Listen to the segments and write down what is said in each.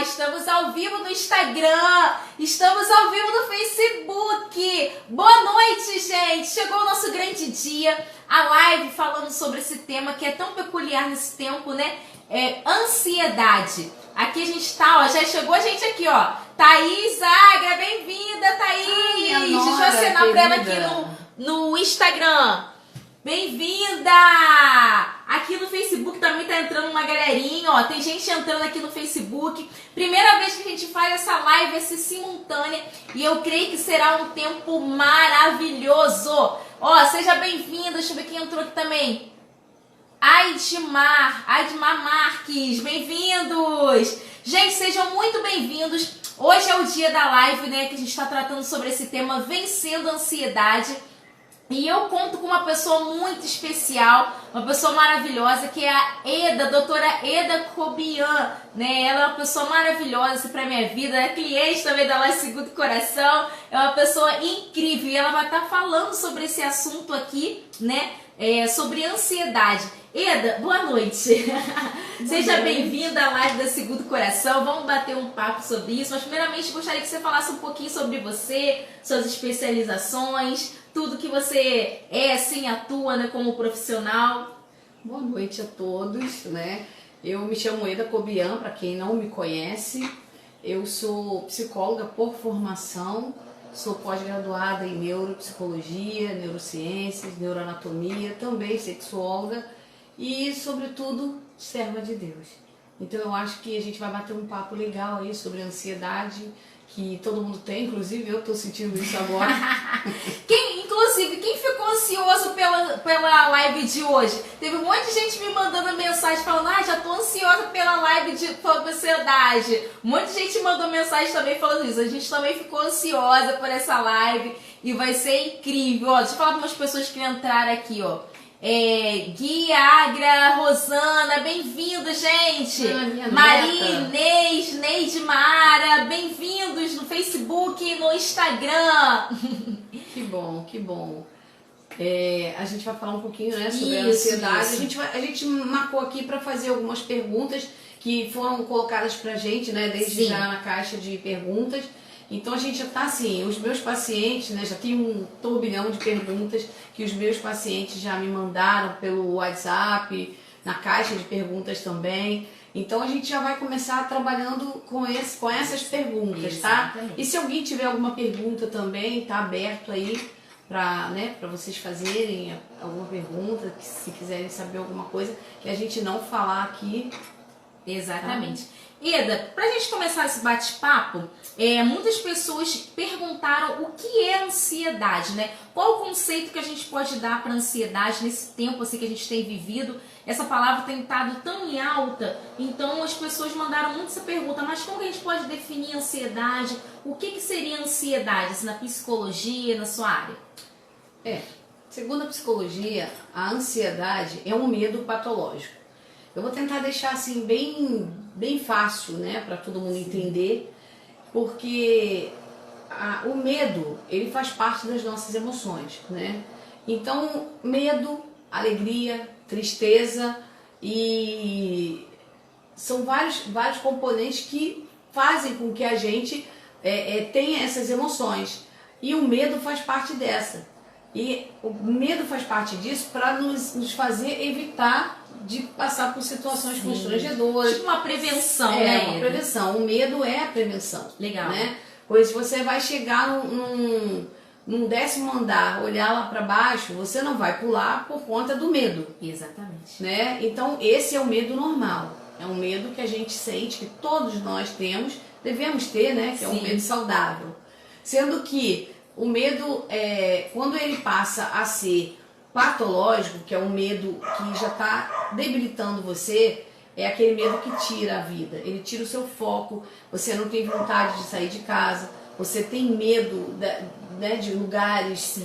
Estamos ao vivo no Instagram, estamos ao vivo no Facebook. Boa noite, gente! Chegou o nosso grande dia, a live falando sobre esse tema que é tão peculiar nesse tempo, né? Ansiedade. Aqui a gente tá, ó, já chegou a gente aqui, ó. Thaís Agra, bem-vinda, Thaís! Deixa eu assinar pra ela aqui no Instagram. Bem-vinda! Aqui no Facebook também tá entrando uma galerinha, ó. Tem gente entrando aqui no Facebook. Primeira vez que a gente faz essa live, essa simultânea. E eu creio que será um tempo maravilhoso. Ó, seja bem-vinda. Deixa eu ver quem entrou aqui também. Aidmar Marques, bem-vindos! Gente, sejam muito bem-vindos. Hoje é o dia da live, né, que a gente está tratando sobre esse tema, vencendo a ansiedade. E eu conto com uma pessoa muito especial, uma pessoa maravilhosa, que é a Eda, a doutora Eda Cobian, né? Ela é uma pessoa maravilhosa para minha vida, é cliente também da Live Segundo Coração, é uma pessoa incrível e ela vai estar falando sobre esse assunto aqui, né? Sobre ansiedade. Eda, boa noite. Seja bem-vinda à live da Segundo Coração. Vamos bater um papo sobre isso. Mas primeiramente gostaria que você falasse um pouquinho sobre você, suas especializações, tudo que você assim, atua, né, como profissional. Boa noite a todos, né? Eu me chamo Eda Cobian, para quem não me conhece. Eu sou psicóloga por formação. Sou pós-graduada em neuropsicologia, neurociências, neuroanatomia, também sexóloga e, sobretudo, serva de Deus. Então eu acho que a gente vai bater um papo legal aí sobre a ansiedade que todo mundo tem, inclusive eu tô sentindo isso agora. Quem ficou ansioso pela live de hoje? Teve um monte de gente me mandando mensagem falando, já tô ansiosa pela live sobre ansiedade. Um monte de gente mandou mensagem também falando isso. A gente também ficou ansiosa por essa live e vai ser incrível. Ó, deixa eu falar para umas pessoas que entraram aqui, ó. Gui, Agra, Rosana, bem-vindo, gente! Maria, Inês, Neide Mara, bem-vindos no Facebook e no Instagram. Que bom, que bom. A gente vai falar um pouquinho, né, sobre a ansiedade. Isso. A gente marcou aqui para fazer algumas perguntas que foram colocadas pra gente, né, desde já na caixa de perguntas. Então a gente já está assim, os meus pacientes, né, já tem um turbilhão de perguntas que os meus pacientes já me mandaram pelo WhatsApp, na caixa de perguntas também. Então a gente já vai começar trabalhando com essas perguntas, tá? E se alguém tiver alguma pergunta também, tá aberto aí para vocês fazerem alguma pergunta, se quiserem saber alguma coisa que a gente não falar aqui. Exatamente. Tá? Eda, pra gente começar esse bate-papo, muitas pessoas perguntaram o que é ansiedade, né? Qual o conceito que a gente pode dar para ansiedade nesse tempo assim que a gente tem vivido? Essa palavra tem estado tão em alta, então as pessoas mandaram muito essa pergunta, mas como que a gente pode definir ansiedade? O que seria ansiedade assim, na psicologia, na sua área? Segundo a psicologia, a ansiedade é um medo patológico. Eu vou tentar deixar assim bem fácil, né, para todo mundo entender, porque o medo, ele faz parte das nossas emoções, né? Então, medo, alegria, tristeza e são vários componentes que fazem com que a gente tenha essas emoções. E o medo faz parte dessa. E o medo faz parte disso para nos fazer evitar de passar por situações constrangedoras. Tipo uma prevenção, né? Uma prevenção. O medo é a prevenção. Legal. Né? Pois você vai chegar num 10º andar, olhar lá para baixo, você não vai pular por conta do medo. Exatamente. Né? Então esse é o medo normal. É um medo que a gente sente, que todos nós temos, devemos ter, né? Que é um medo saudável. Sendo que o medo, quando ele passa a ser patológico, que é um medo que já está debilitando você, é aquele medo que tira a vida. Ele tira o seu foco, você não tem vontade de sair de casa, você tem medo de lugares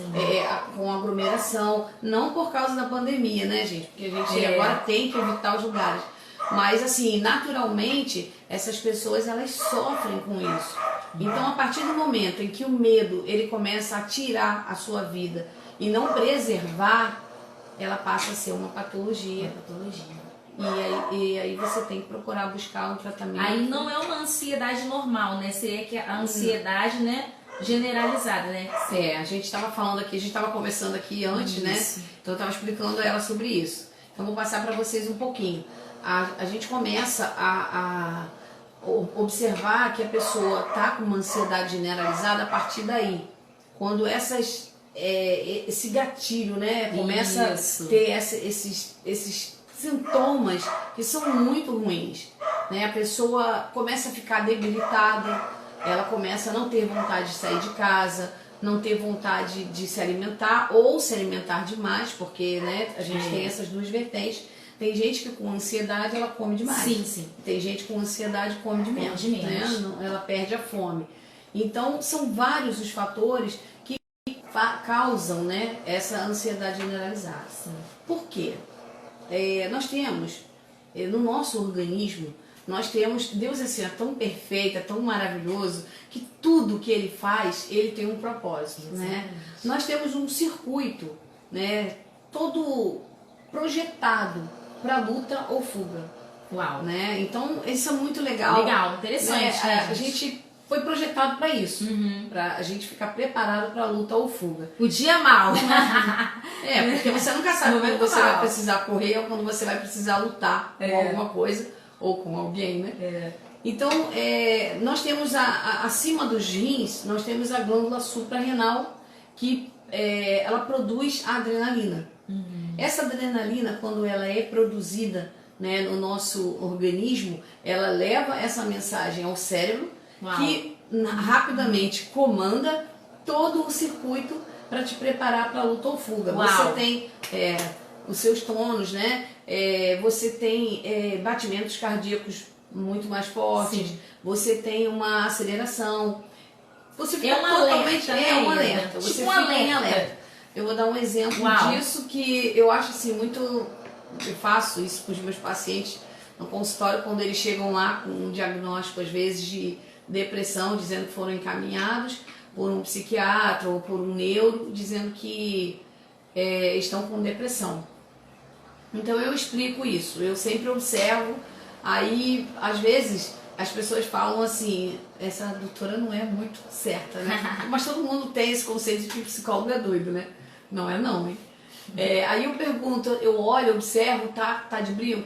com aglomeração, não por causa da pandemia, né, gente? Porque a gente agora tem que evitar os lugares. Mas, assim, naturalmente, essas pessoas, elas sofrem com isso. Então, a partir do momento em que o medo, ele começa a tirar a sua vida e não preservar, ela passa a ser uma patologia. E aí você tem que procurar buscar um tratamento. Aí não é uma ansiedade normal, né? Seria que a ansiedade, né, generalizada, né? A gente estava falando aqui, a gente estava conversando aqui antes, né? Então eu estava explicando a ela sobre isso. Então vou passar para vocês um pouquinho. A gente começa a observar que a pessoa está com uma ansiedade generalizada a partir daí. Quando esse gatilho, né, começa a ter esses sintomas que são muito ruins, né? A pessoa começa a ficar debilitada, ela começa a não ter vontade de sair de casa, não ter vontade de se alimentar ou se alimentar demais, porque, né, a gente tem essas duas vertentes. Tem gente que com ansiedade ela come demais. Sim. Tem gente com ansiedade come de menos. Né? Ela perde a fome. Então são vários os fatores que causam, né, essa ansiedade generalizada. Sim. Por quê? Nós temos no nosso organismo, nós temos, Deus assim, é tão perfeito, é tão maravilhoso, que tudo que Ele faz, Ele tem um propósito, né? Nós temos um circuito, né, todo projetado para luta ou fuga. Uau! Né? Então, isso é muito legal. Legal, interessante. Né? A gente foi projetado para isso, para a gente ficar preparado para luta ou fuga. O dia mal. Porque você nunca sabe quando você vai precisar correr ou quando você vai precisar lutar com alguma coisa ou com alguém, né? Então, nós temos acima dos rins, nós temos a glândula suprarrenal que ela produz a adrenalina. Essa adrenalina, quando ela é produzida, né, no nosso organismo, ela leva essa mensagem ao cérebro, que rapidamente comanda todo o circuito para te preparar para a luta ou fuga. Você tem os seus tônus, né? Você tem batimentos cardíacos muito mais fortes, você tem uma aceleração, você fica totalmente... um alerta. Você fica em alerta. Eu vou dar um exemplo disso que eu acho assim muito... Eu faço isso com os meus pacientes no consultório quando eles chegam lá com um diagnóstico, às vezes, de depressão, dizendo que foram encaminhados por um psiquiatra ou por um neuro, dizendo que estão com depressão. Então eu explico isso, eu sempre observo, aí às vezes as pessoas falam assim, essa doutora não é muito certa, né? Mas todo mundo tem esse conceito de que psicólogo é doido, né? Não é não, hein? Aí eu pergunto, eu olho, observo, tá de brilho?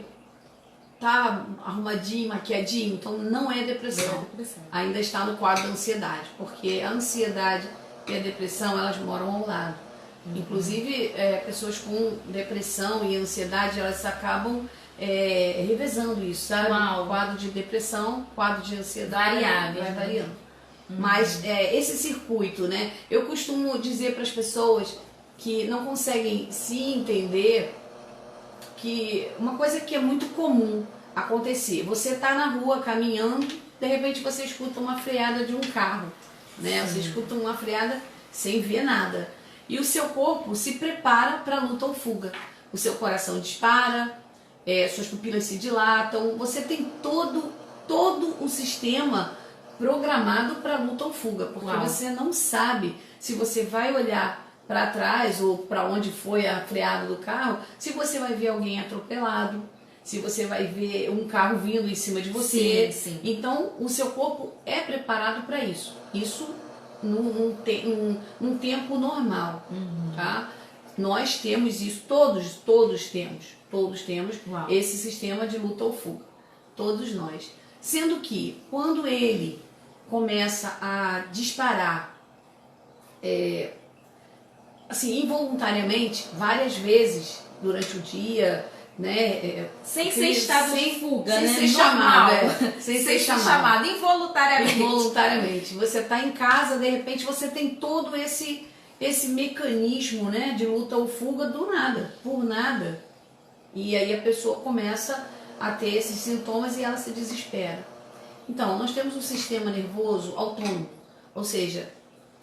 Tá arrumadinho, maquiadinho? Então não é depressão. Ainda está no quadro da ansiedade, porque a ansiedade e a depressão, elas moram ao lado. Inclusive, pessoas com depressão e ansiedade, elas acabam revezando isso, sabe? Quadro de depressão, quadro de ansiedade, vai variando. Mas esse circuito, né? Eu costumo dizer para as pessoas que não conseguem se entender que uma coisa que é muito comum acontecer, você está na rua caminhando, de repente você escuta uma freada de um carro, né? Você escuta uma freada sem ver nada. E o seu corpo se prepara para a luta ou fuga. O seu coração dispara, suas pupilas se dilatam, você tem todo um sistema programado para luta ou fuga, porque você não sabe se você vai olhar para trás ou para onde foi a freada do carro, se você vai ver alguém atropelado, se você vai ver um carro vindo em cima de você. Sim. Então, o seu corpo é preparado para isso. Isso num tempo normal, tá? Nós temos isso, todos temos esse sistema de luta ou fuga, todos nós. Sendo que, quando ele começa a disparar, assim, involuntariamente, várias vezes durante o dia, né? Sem ser estado de fuga, sem né? Ser chamado, sem ser chamado. Involuntariamente. Você está em casa, de repente você tem todo esse mecanismo, né, de luta ou fuga do nada, por nada. E aí a pessoa começa a ter esses sintomas e ela se desespera. Então, nós temos um sistema nervoso autônomo, ou seja,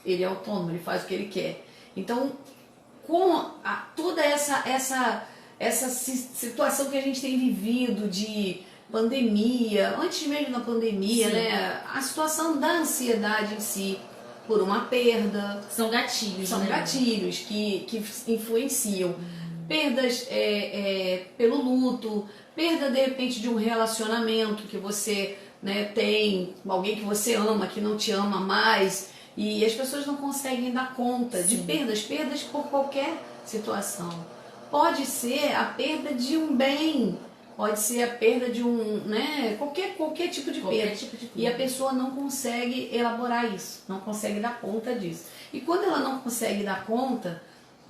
ele é autônomo, ele faz o que ele quer. Então, com toda essa situação que a gente tem vivido de pandemia, antes mesmo da pandemia, né, a situação da ansiedade em si, por uma perda. São gatilhos. São gatilhos que influenciam. perdas pelo luto, perda de repente de um relacionamento que você, né, tem, alguém que você ama, que não te ama mais, e as pessoas não conseguem dar conta de perdas por qualquer situação. Pode ser a perda de um bem, pode ser a perda de um, né, qualquer tipo de perda. E a pessoa não consegue elaborar isso, não consegue dar conta disso. E quando ela não consegue dar conta,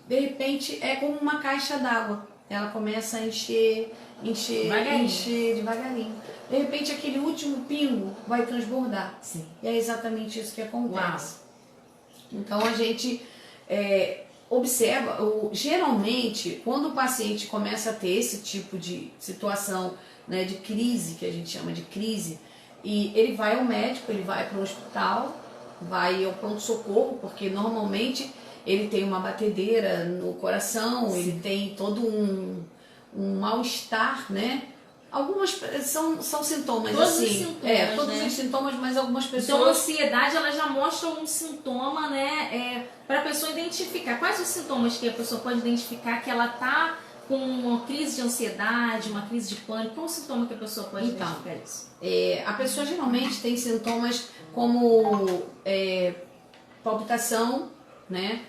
de repente é como uma caixa d'água. Ela começa a encher devagarinho. De repente aquele último pingo vai transbordar. Sim. E é exatamente isso que acontece. Uau. Então a gente observa, geralmente, quando o paciente começa a ter esse tipo de situação, né, de crise, que a gente chama de crise, e ele vai ao médico, ele vai para o hospital, vai ao pronto-socorro, porque normalmente ele tem uma batedeira no coração, Sim. ele tem todo um mal-estar, né? Algumas são sintomas, todos assim. Os sintomas, todos os sintomas, mas algumas pessoas. Então a ansiedade ela já mostra um sintoma, né? Para a pessoa identificar. Quais os sintomas que a pessoa pode identificar que ela tá com uma crise de ansiedade, uma crise de pânico? Qual o sintoma que a pessoa pode identificar isso? A pessoa geralmente tem sintomas como palpitação, né?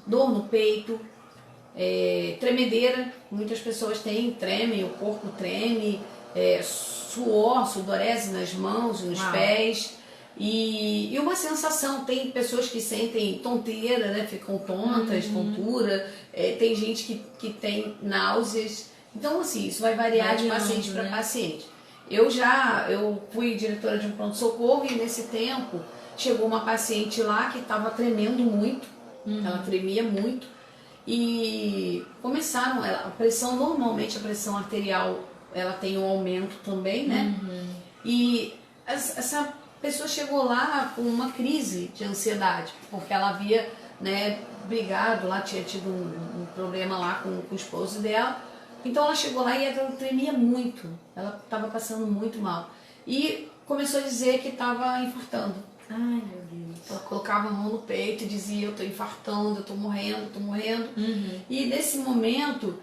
Dor no peito, tremedeira, muitas pessoas tremem, o corpo treme, suor, sudorese nas mãos, nos pés, e uma sensação, tem pessoas que sentem tonteira, né, ficam tontas, tontura, tem gente que tem náuseas, então assim, isso vai variar de paciente para paciente. Eu fui diretora de um pronto-socorro e nesse tempo chegou uma paciente lá que estava tremendo muito, ela tremia muito, e começaram, normalmente a pressão arterial, ela tem um aumento também, né? E essa pessoa chegou lá com uma crise de ansiedade, porque ela havia, né, brigado lá, tinha tido um problema lá com o esposo dela, então ela chegou lá e ela tremia muito, ela estava passando muito mal, e começou a dizer que estava infartando. Ai, meu Deus. Ela colocava a mão no peito e dizia, eu tô infartando, eu tô morrendo. E nesse momento,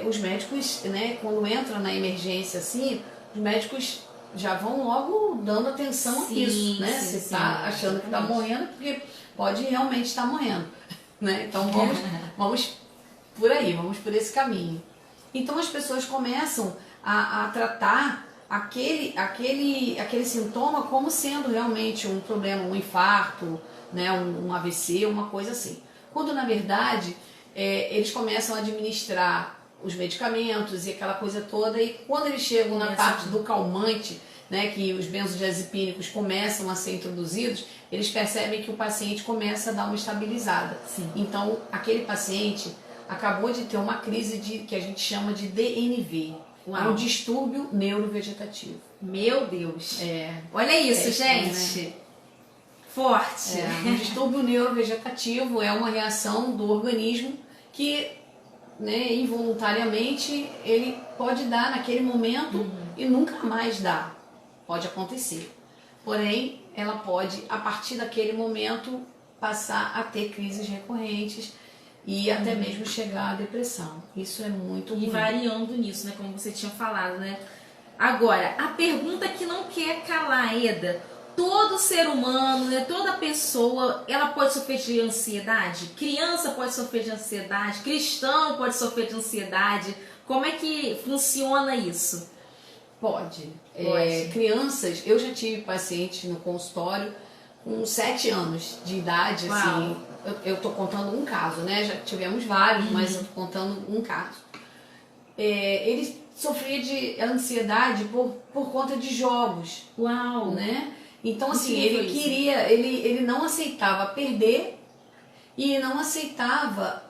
os médicos, né, quando entra na emergência assim, os médicos já vão logo dando atenção a isso, né? Se tá achando que tá morrendo, porque pode realmente estar morrendo, né? Então vamos por aí, vamos por esse caminho. Então as pessoas começam a tratar aquele sintoma como sendo realmente um problema, um infarto, né, um AVC, uma coisa assim. Quando na verdade eles começam a administrar os medicamentos e aquela coisa toda, e quando eles chegam na parte do calmante, né, que os benzodiazepínicos começam a ser introduzidos, eles percebem que o paciente começa a dar uma estabilizada. Sim. Então aquele paciente acabou de ter uma crise que a gente chama de DNV. É um distúrbio neurovegetativo. Meu Deus. Olha isso, gente. Né? Forte. Um distúrbio neurovegetativo é uma reação do organismo que, né, involuntariamente ele pode dar naquele momento e nunca mais dá. Pode acontecer. Porém, ela pode, a partir daquele momento, passar a ter crises recorrentes e até mesmo chegar à depressão. Isso é muito ruim. E variando nisso, né, como você tinha falado, né? Agora, a pergunta que não quer calar, Eda, todo ser humano, né, toda pessoa, ela pode sofrer de ansiedade? Criança pode sofrer de ansiedade? Cristão pode sofrer de ansiedade? Como é que funciona isso? Pode. Crianças, eu já tive pacientes no consultório com 7 anos de idade, assim. Eu tô contando um caso, né? Já tivemos vários, mas eu tô contando um caso. Ele sofria de ansiedade por conta de jogos. Uau! Né? Então, assim, ele não aceitava perder e não aceitava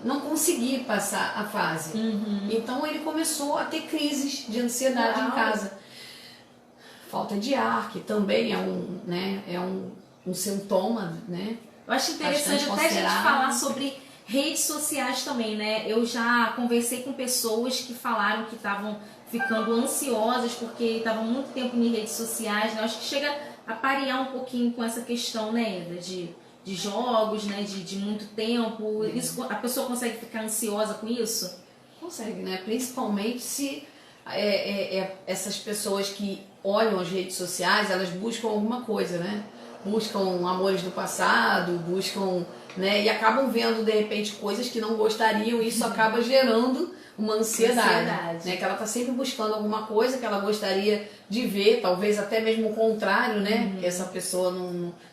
não conseguir passar a fase. Então, ele começou a ter crises de ansiedade em casa. Falta de ar, que também é um sintoma, né? Eu acho interessante até a gente falar sobre redes sociais também, né? Eu já conversei com pessoas que falaram que estavam ficando ansiosas porque estavam muito tempo em redes sociais, né? Eu acho que chega a parear um pouquinho com essa questão, né, Eda, de de jogos, né, de muito tempo. Isso, a pessoa consegue ficar ansiosa com isso? Consegue, né? Principalmente se essas pessoas que olham as redes sociais, elas buscam alguma coisa, né? Buscam amores do passado, buscam, né? E acabam vendo, de repente, coisas que não gostariam, e isso acaba gerando uma ansiedade. Né? Que ela está sempre buscando alguma coisa que ela gostaria de ver, talvez até mesmo o contrário, né? Que essa pessoa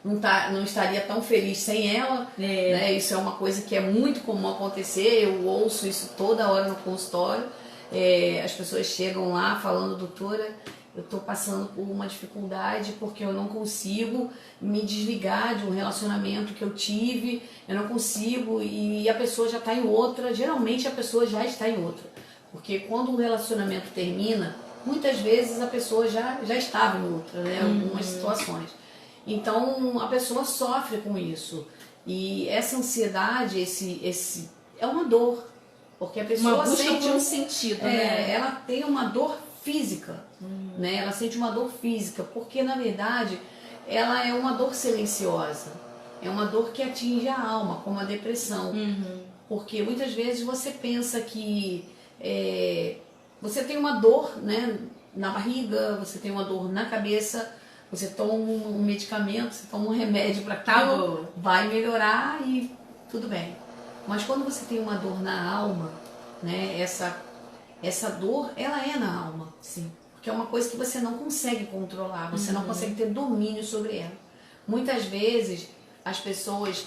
não estaria tão feliz sem ela. Né? Isso é uma coisa que é muito comum acontecer, eu ouço isso toda hora no consultório. As pessoas chegam lá falando, doutora, eu estou passando por uma dificuldade porque eu não consigo me desligar de um relacionamento que eu tive, eu não consigo, e a pessoa já está em outra. Geralmente a pessoa já está em outra, porque quando um relacionamento termina, muitas vezes a pessoa já estava em outra, né? Algumas situações. Então a pessoa sofre com isso, e essa ansiedade, esse é uma dor, porque a pessoa sente um sentido, né? Ela tem uma dor física, né? Ela sente uma dor física, porque na verdade ela é uma dor silenciosa, é uma dor que atinge a alma, como a depressão. Porque muitas vezes você pensa que você tem uma dor, né, na barriga, você tem uma dor na cabeça, você toma um medicamento, você toma um remédio para aquilo, vai melhorar e tudo bem. Mas quando você tem uma dor na alma, né, essa dor, ela é na alma. Sim. Porque é uma coisa que você não consegue controlar, você não consegue ter domínio sobre ela. Muitas vezes as pessoas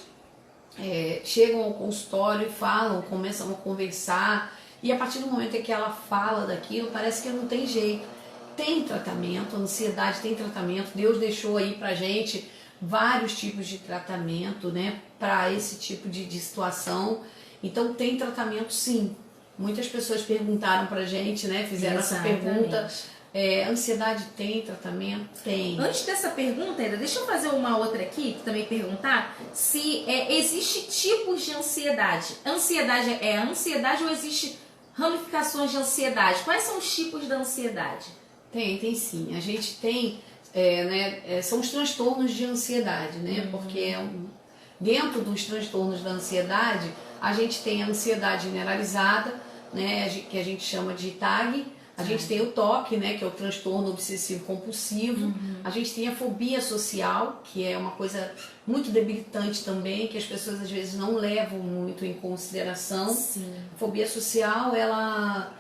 chegam ao consultório e falam, começam a conversar, e a partir do momento em que ela fala daquilo, parece que não tem jeito. Tem tratamento, a ansiedade tem tratamento, Deus deixou aí pra gente vários tipos de tratamento, né, para esse tipo de situação. Então tem tratamento, sim. Muitas pessoas perguntaram pra gente, né, fizeram essa pergunta. Ansiedade tem tratamento? Tem. Antes dessa pergunta, Eda, deixa eu fazer uma outra aqui, que também perguntar se existe tipos de ansiedade. Ansiedade é ansiedade ou existe ramificações de ansiedade? Quais são os tipos da ansiedade? Tem sim. A gente tem, são os transtornos de ansiedade, né? Porque dentro dos transtornos da ansiedade, a gente tem a ansiedade generalizada, né? Que a gente chama de TAG. A gente tem o TOC, né, que é o transtorno obsessivo compulsivo. A gente tem a fobia social, que é uma coisa muito debilitante também, que as pessoas às vezes não levam muito em consideração. Sim. A fobia social, ela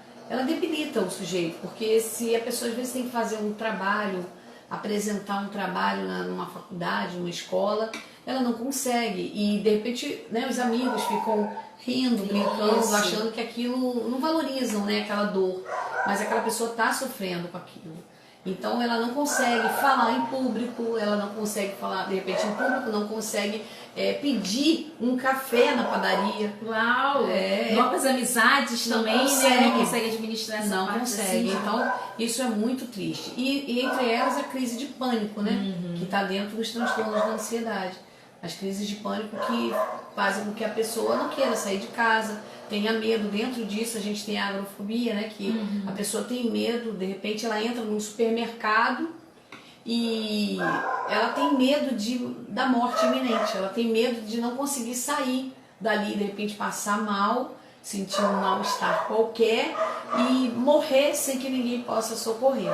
debilita o sujeito, porque se a pessoa às vezes tem que fazer um trabalho, apresentar um trabalho numa faculdade, numa escola, ela não consegue. E de repente, né, os amigos ficam rindo, brincando, achando que aquilo, não valorizam, né, aquela dor, mas aquela pessoa está sofrendo com aquilo. Então ela não consegue falar em público, ela não consegue falar de repente em público, não consegue pedir um café na padaria. Uau! Novas amizades também, consegue. Né? Não consegue administrar essa parte. Não consegue. Assim. Então isso é muito triste. E entre elas a crise de pânico, né? Que está dentro dos transtornos da ansiedade. As crises de pânico que fazem com que a pessoa não queira sair de casa, tenha medo. Dentro disso a gente tem a agrofobia, né? Que a pessoa tem medo, de repente ela entra num supermercado e ela tem medo da morte iminente, ela tem medo de não conseguir sair dali, de repente passar mal, sentir um mal-estar qualquer e morrer sem que ninguém possa socorrer.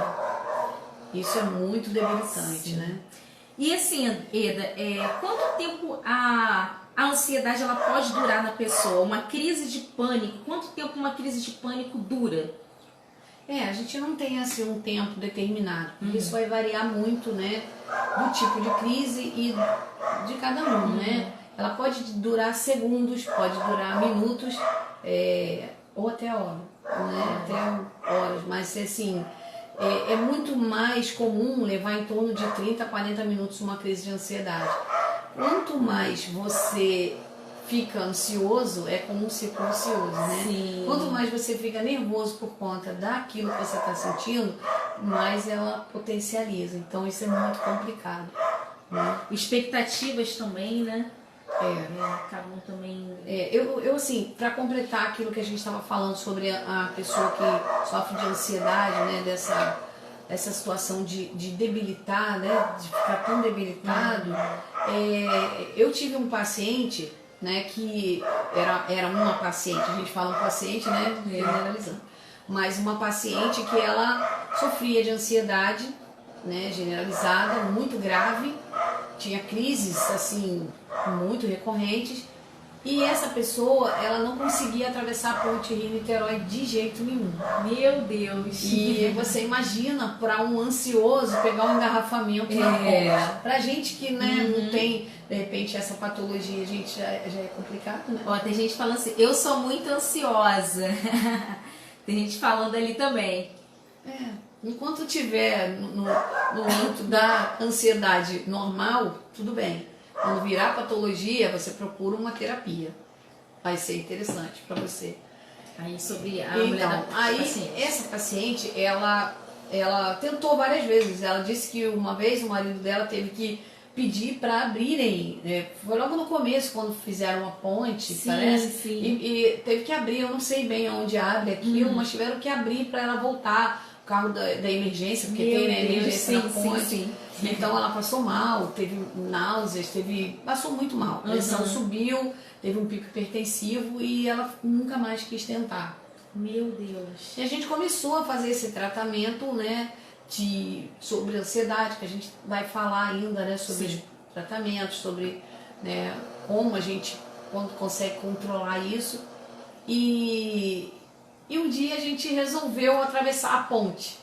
Isso é muito debilitante, né? E assim, Eda, quanto tempo a ansiedade ela pode durar na pessoa? Uma crise de pânico, quanto tempo uma crise de pânico dura? A gente não tem assim um tempo determinado, porque isso vai variar muito, né, do tipo de crise e de cada um, né? Ela pode durar segundos, pode durar minutos, ou até horas, né? Até horas, mas assim, é muito mais comum levar em torno de 30 a 40 minutos uma crise de ansiedade. Quanto mais você fica ansioso, é como um ciclo vicioso, né? Sim. Quanto mais você fica nervoso por conta daquilo que você está sentindo, mais ela potencializa. Então isso é muito complicado, né? Expectativas também, né? Acabam também... Eu assim, para completar aquilo que a gente estava falando sobre a pessoa que sofre de ansiedade, né, essa situação de debilitar, né? De ficar tão debilitado. Eu tive um paciente, né, que era uma paciente, a gente fala um paciente, né, generalizando, mas uma paciente que ela sofria de ansiedade, né, generalizada, muito grave, tinha crises assim muito recorrentes, e essa pessoa ela não conseguia atravessar a ponte Rio-Niterói de jeito nenhum. Meu Deus! E você imagina para um ansioso pegar um engarrafamento na ponte. Pra gente que, né, não tem de repente essa patologia, a gente já é complicado, né? Ó, tem gente falando assim, eu sou muito ansiosa. Tem gente falando ali também. Enquanto tiver no âmbito da ansiedade normal, tudo bem. Quando virar patologia, você procura uma terapia. Vai ser interessante para você. Aí sobre a Então, mulher da aí paciente. essa paciente, ela tentou várias vezes. Ela disse que uma vez o marido dela teve que pedir para abrirem, foi logo no começo, quando fizeram uma ponte, Sim, parece, sim. e teve que abrir, eu não sei bem onde abre aquilo, mas tiveram que abrir para ela voltar, o carro da emergência, porque Meu tem, né, Deus, emergência na sim, ponte. sim. Então ela passou mal, teve náuseas, passou muito mal, a pressão subiu, teve um pico hipertensivo e ela nunca mais quis tentar. Meu Deus. E a gente começou a fazer esse tratamento, né, sobre ansiedade, que a gente vai falar ainda, né, sobre os tratamentos, sobre, né, como a gente consegue controlar isso. E um dia a gente resolveu atravessar a ponte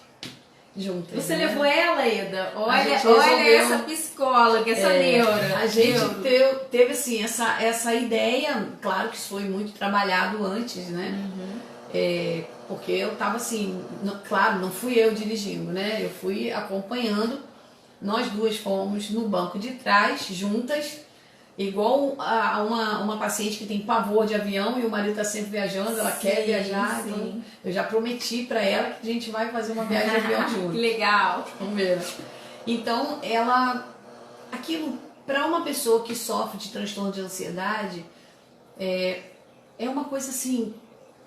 juntas. Você né? levou ela, Eda? Olha gente resolveu- essa psicóloga, essa neura. A gente teve assim, essa ideia, claro que isso foi muito trabalhado antes, né? Porque eu tava assim, claro, não fui eu dirigindo, né? Eu fui acompanhando, nós duas fomos no banco de trás, juntas, igual a uma paciente que tem pavor de avião e o marido tá sempre viajando, ela quer viajar, então eu já prometi para ela que a gente vai fazer uma viagem de avião junto. Que legal. Vamos ver. Então, aquilo, para uma pessoa que sofre de transtorno de ansiedade, é uma coisa assim,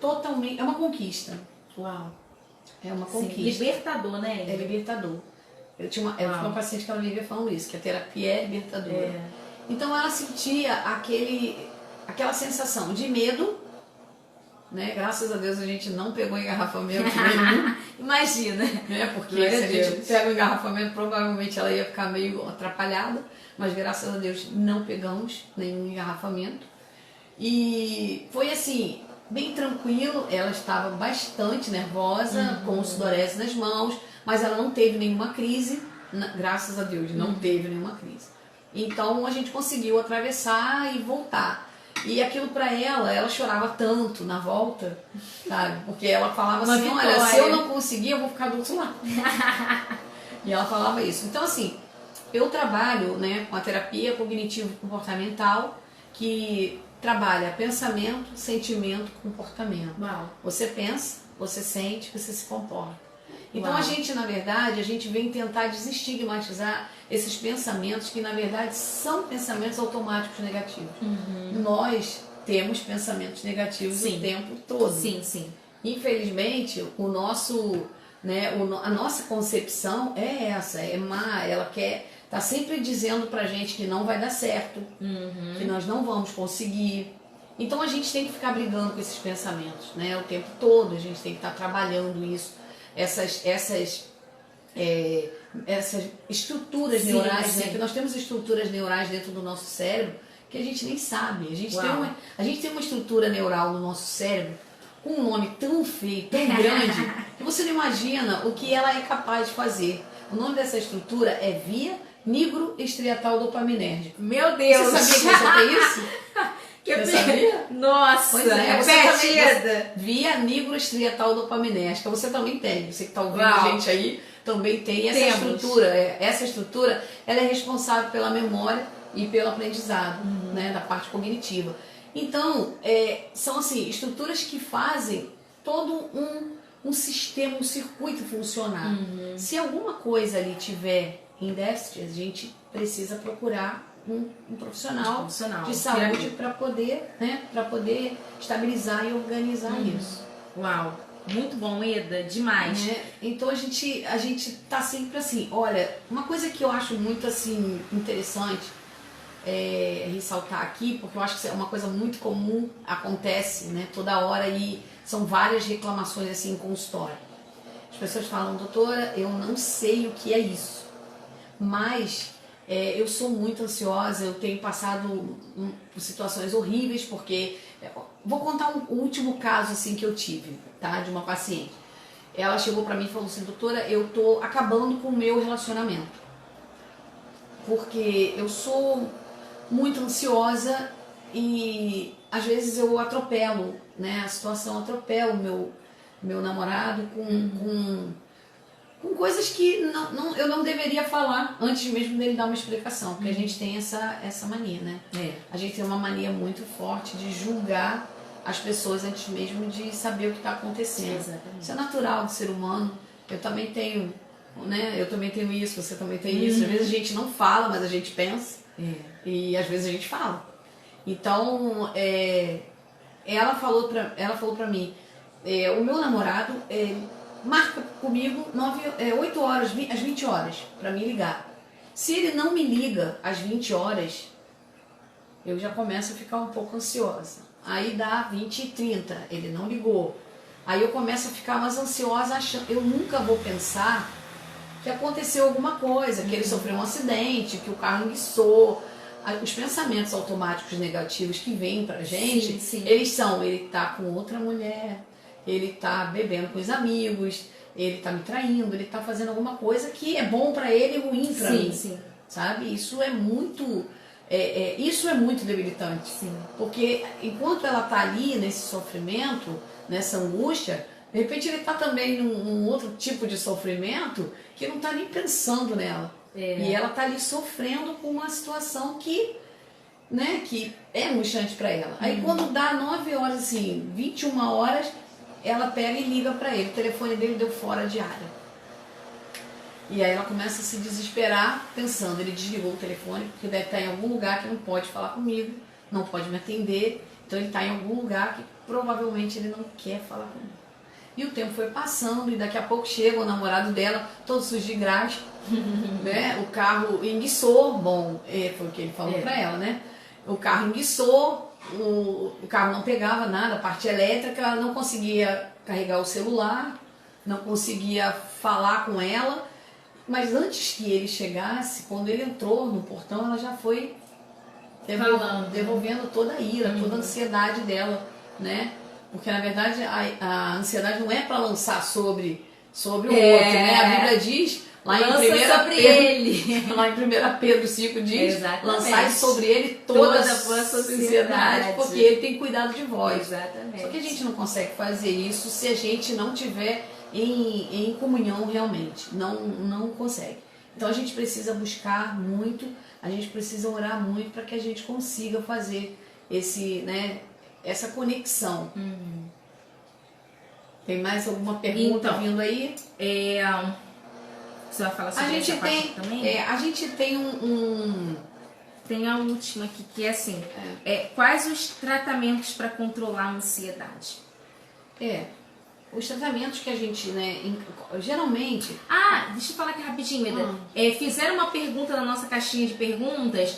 totalmente, é uma conquista. Uau. É uma Sim, conquista. libertador, né, Eda? É libertador. Eu tinha uma paciente que ela vivia falando isso, que a terapia é libertadora. Então ela sentia aquela sensação de medo, né? Graças a Deus a gente não pegou engarrafamento nenhum. Imagina. Né? Porque Glória se a a gente Deus. pega o engarrafamento, provavelmente ela ia ficar meio atrapalhada, mas graças a Deus não pegamos nenhum engarrafamento. E foi assim, bem tranquilo, ela estava bastante nervosa, com o sudorese nas mãos, mas ela não teve nenhuma crise, graças a Deus, não teve nenhuma crise. Então a gente conseguiu atravessar e voltar. E aquilo para ela chorava tanto na volta, sabe? Porque ela falava assim, olha, se eu não conseguir, eu vou ficar do outro lado. E ela falava isso. Então assim, eu trabalho, né, com a terapia cognitivo-comportamental, que trabalha pensamento, sentimento, comportamento. Uau. Você pensa, você sente, você se comporta. Então Uau. a gente, na verdade, vem tentar desestigmatizar esses pensamentos que, na verdade, são pensamentos automáticos negativos. Nós temos pensamentos negativos o tempo todo. Sim, sim. Infelizmente, o nosso, né, a nossa concepção é essa, é má, ela tá sempre dizendo pra gente que não vai dar certo, que nós não vamos conseguir. Então a gente tem que ficar brigando com esses pensamentos, né, o tempo todo, a gente tem que estar trabalhando isso. Essas estruturas neurais, né? Que nós temos estruturas neurais dentro do nosso cérebro que a gente nem sabe. A gente tem uma estrutura neural no nosso cérebro com um nome tão feio, tão grande, que você não imagina o que ela é capaz de fazer. O nome dessa estrutura é via nigroestriatal dopaminérgica. Meu Deus! Você sabia que você tem isso? Você sabia? Nossa! Pois é, Repetida! Via nigroestriatal dopaminérgica, você também tem. Você que está ouvindo Uau. a gente aí também tem essa Temos. estrutura. Essa estrutura, ela é responsável pela memória e pelo aprendizado, né, da parte cognitiva. Então, são assim, estruturas que fazem todo um sistema, um circuito funcionar. Se alguma coisa ali tiver em déficit, a gente precisa procurar um profissional de saúde para poder estabilizar e organizar isso. Uau! Muito bom, Eda, demais. Então a gente tá sempre assim, olha, uma coisa que eu acho muito assim interessante ressaltar aqui, porque eu acho que é uma coisa muito comum, acontece, né, toda hora, e são várias reclamações assim em consultório. As pessoas falam, doutora, eu não sei o que é isso, mas eu sou muito ansiosa, eu tenho passado por situações horríveis, porque vou contar um último caso assim que eu tive, tá, de uma paciente. Ela chegou pra mim e falou assim, doutora, eu tô acabando com o meu relacionamento, porque eu sou muito ansiosa e às vezes eu atropelo, né, a situação atropela o meu namorado com coisas que eu não deveria falar antes mesmo dele dar uma explicação, porque a gente tem essa mania, né? A gente tem uma mania muito forte de julgar as pessoas antes mesmo de saber o que está acontecendo. Exatamente. Isso é natural do ser humano. Eu também tenho, né? Eu também tenho isso, você também tem isso. Às vezes a gente não fala, mas a gente pensa. E às vezes a gente fala. Então, ela falou pra mim, o meu namorado marca comigo 8 horas, às 20 horas, pra me ligar. Se ele não me liga às 20 horas, eu já começo a ficar um pouco ansiosa. Aí dá 20h30, ele não ligou. Aí eu começo a ficar mais ansiosa, achando, eu nunca vou pensar que aconteceu alguma coisa, que ele sofreu um acidente, que o carro enguiçou. Os pensamentos automáticos negativos que vêm pra gente, ele tá com outra mulher, ele tá bebendo com os amigos, ele tá me traindo, ele tá fazendo alguma coisa que é bom pra ele e ruim pra mim. Sabe? Isso é muito debilitante. Porque enquanto ela tá ali nesse sofrimento, nessa angústia, de repente ele tá também num outro tipo de sofrimento que não tá nem pensando nela. E ela tá ali sofrendo com uma situação que é angustiante pra ela. Aí quando dá 9 horas, assim, 21 horas, ela pega e liga pra ele. O telefone dele deu fora de área. E aí ela começa a se desesperar, pensando, ele desligou o telefone, porque deve estar em algum lugar que não pode falar comigo, não pode me atender, então ele está em algum lugar que provavelmente ele não quer falar comigo. E o tempo foi passando e daqui a pouco chega o namorado dela, todo sujo de graxa, né? O carro enguiçou, foi o que ele falou pra ela, né? O carro enguiçou, o carro não pegava nada, a parte elétrica, ela não conseguia carregar o celular, não conseguia falar com ela, mas antes que ele chegasse, quando ele entrou no portão, ela já foi devolvendo toda a ira, toda a ansiedade dela, né? Porque na verdade a ansiedade não é para lançar sobre o outro, né? A Bíblia diz lá em 1 Pedro 5 diz, lançai sobre ele toda a vossa ansiedade, porque ele tem cuidado de vós. Só que a gente não consegue fazer isso se a gente não tiver em comunhão realmente, não consegue. Então a gente precisa buscar muito, a gente precisa orar muito para que a gente consiga fazer essa conexão. Tem mais alguma pergunta vindo aí? Você vai falar sobre essa parte também? A gente tem Tem a última aqui, que é assim, quais os tratamentos para controlar a ansiedade? Os tratamentos que a gente, geralmente... Deixa eu falar aqui rapidinho, Eda. Fizeram uma pergunta na nossa caixinha de perguntas,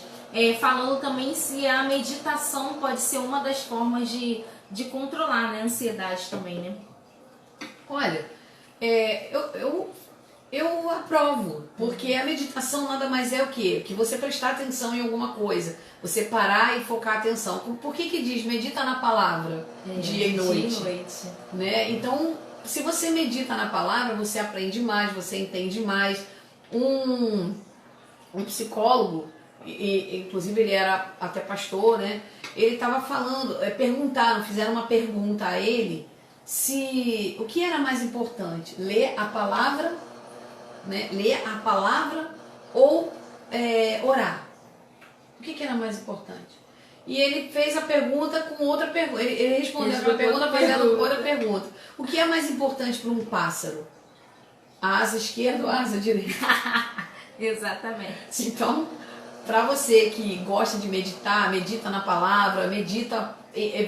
falando também se a meditação pode ser uma das formas de controlar, né, a ansiedade também, né? Olha, eu aprovo, porque a meditação nada mais é o quê? Que você prestar atenção em alguma coisa, você parar e focar a atenção. Por que diz medita na palavra dia e noite? Né? Então, se você medita na palavra, você aprende mais, você entende mais. Um psicólogo, inclusive ele era até pastor, né? Ele estava falando, fizeram uma pergunta a ele, o que era mais importante, ler a palavra, né? Ler a palavra ou orar? O que era mais importante? E ele fez a pergunta com outra pergunta. Ele respondeu a pergunta fazendo outra pergunta. O que é mais importante para um pássaro? A asa esquerda ou a asa direita? Exatamente. Então, para você que gosta de meditar, medita na palavra, medita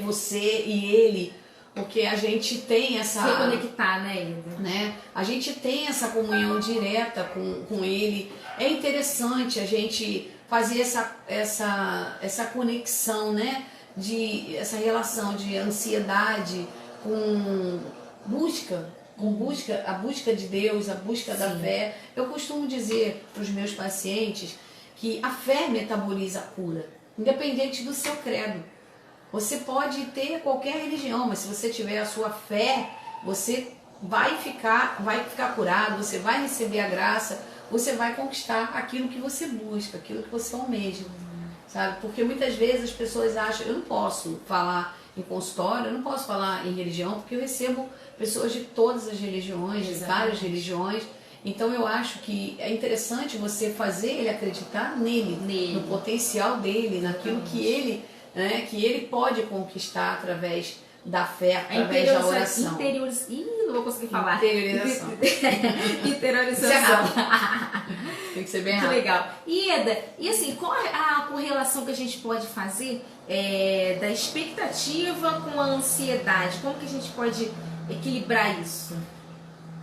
você e ele. porque a gente tem essa... Se reconectar, né, Ida? Né? A gente tem essa comunhão direta com ele. É interessante a gente fazer essa conexão, né? Essa relação de ansiedade com a busca de Deus, a busca da fé. Eu costumo dizer para os meus pacientes que a fé metaboliza a cura, independente do seu credo. Você pode ter qualquer religião, mas se você tiver a sua fé, você vai ficar curado, você vai receber a graça, você vai conquistar aquilo que você busca, aquilo que você almeja, sabe? Porque muitas vezes as pessoas acham, eu não posso falar em consultório, eu não posso falar em religião, porque eu recebo pessoas de todas as religiões, de várias religiões. Então eu acho que é interessante você fazer ele acreditar nele, no potencial dele, naquilo que ele, né, que ele pode conquistar através da fé, através da oração. Não vou conseguir falar. Interiorização. Interiorização. Tem que ser bem Que rápido. legal. Ieda, e assim, qual a correlação que a gente pode fazer da expectativa com a ansiedade? Como que a gente pode equilibrar isso?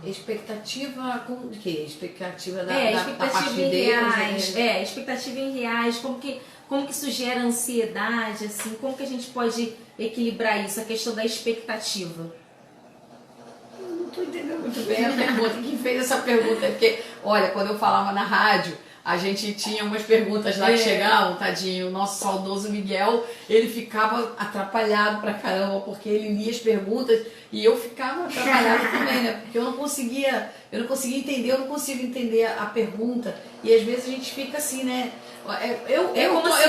Expectativa com o quê? Expectativa da expectativa parte de em Deus, reais. né? Expectativa em reais. Como que isso gera ansiedade, assim? Como que a gente pode equilibrar isso, a questão da expectativa? Não estou entendendo muito bem a pergunta. Quem fez essa pergunta é porque, olha, quando eu falava na rádio, a gente tinha umas perguntas lá que chegavam, tadinho, o nosso saudoso Miguel, ele ficava atrapalhado pra caramba, porque ele lia as perguntas e eu ficava atrapalhada também, né? Porque eu não conseguia entender, eu não consigo entender a pergunta. E às vezes a gente fica assim, né? Eu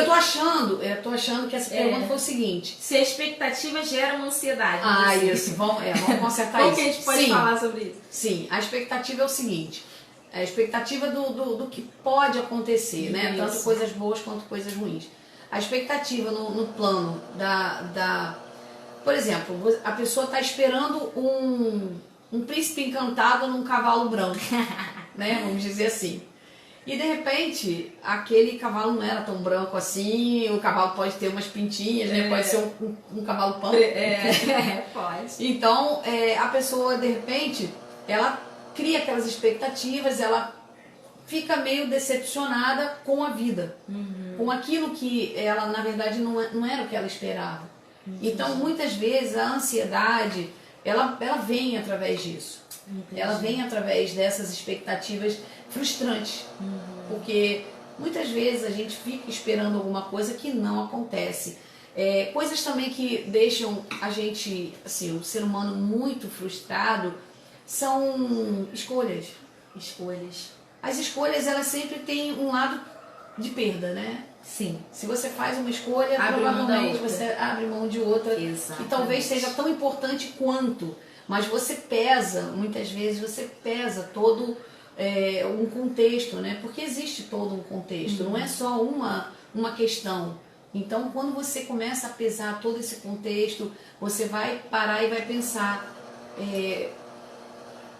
tô achando que essa pergunta foi o seguinte. Se a expectativa gera uma ansiedade. Isso. Vamos consertar Como isso. que a gente pode falar sobre isso? Sim, a expectativa é o seguinte. A expectativa do que pode acontecer, né? Tanto coisas boas quanto coisas ruins. A expectativa no plano Por exemplo, a pessoa está esperando um príncipe encantado num cavalo branco, né? Vamos dizer assim. E de repente, aquele cavalo não era tão branco assim, o cavalo pode ter umas pintinhas, né? Pode ser um cavalo pão. Pode. Então, a pessoa, de repente, ela cria aquelas expectativas, ela fica meio decepcionada com a vida, com aquilo que ela, na verdade, não era o que ela esperava. Então, muitas vezes, a ansiedade, ela vem através disso. Ela vem através dessas expectativas frustrantes. Porque muitas vezes a gente fica esperando alguma coisa que não acontece. Coisas também que deixam a gente, assim, o ser humano muito frustrado são escolhas. As escolhas, elas sempre têm um lado de perda, né? Sim. Se você faz uma escolha, provavelmente você abre mão de outra. Exatamente. Que talvez seja tão importante quanto, mas você pesa, muitas vezes você pesa todo um contexto, né? Porque existe todo um contexto, não é só uma questão. Então, quando você começa a pesar todo esse contexto, você vai parar e vai pensar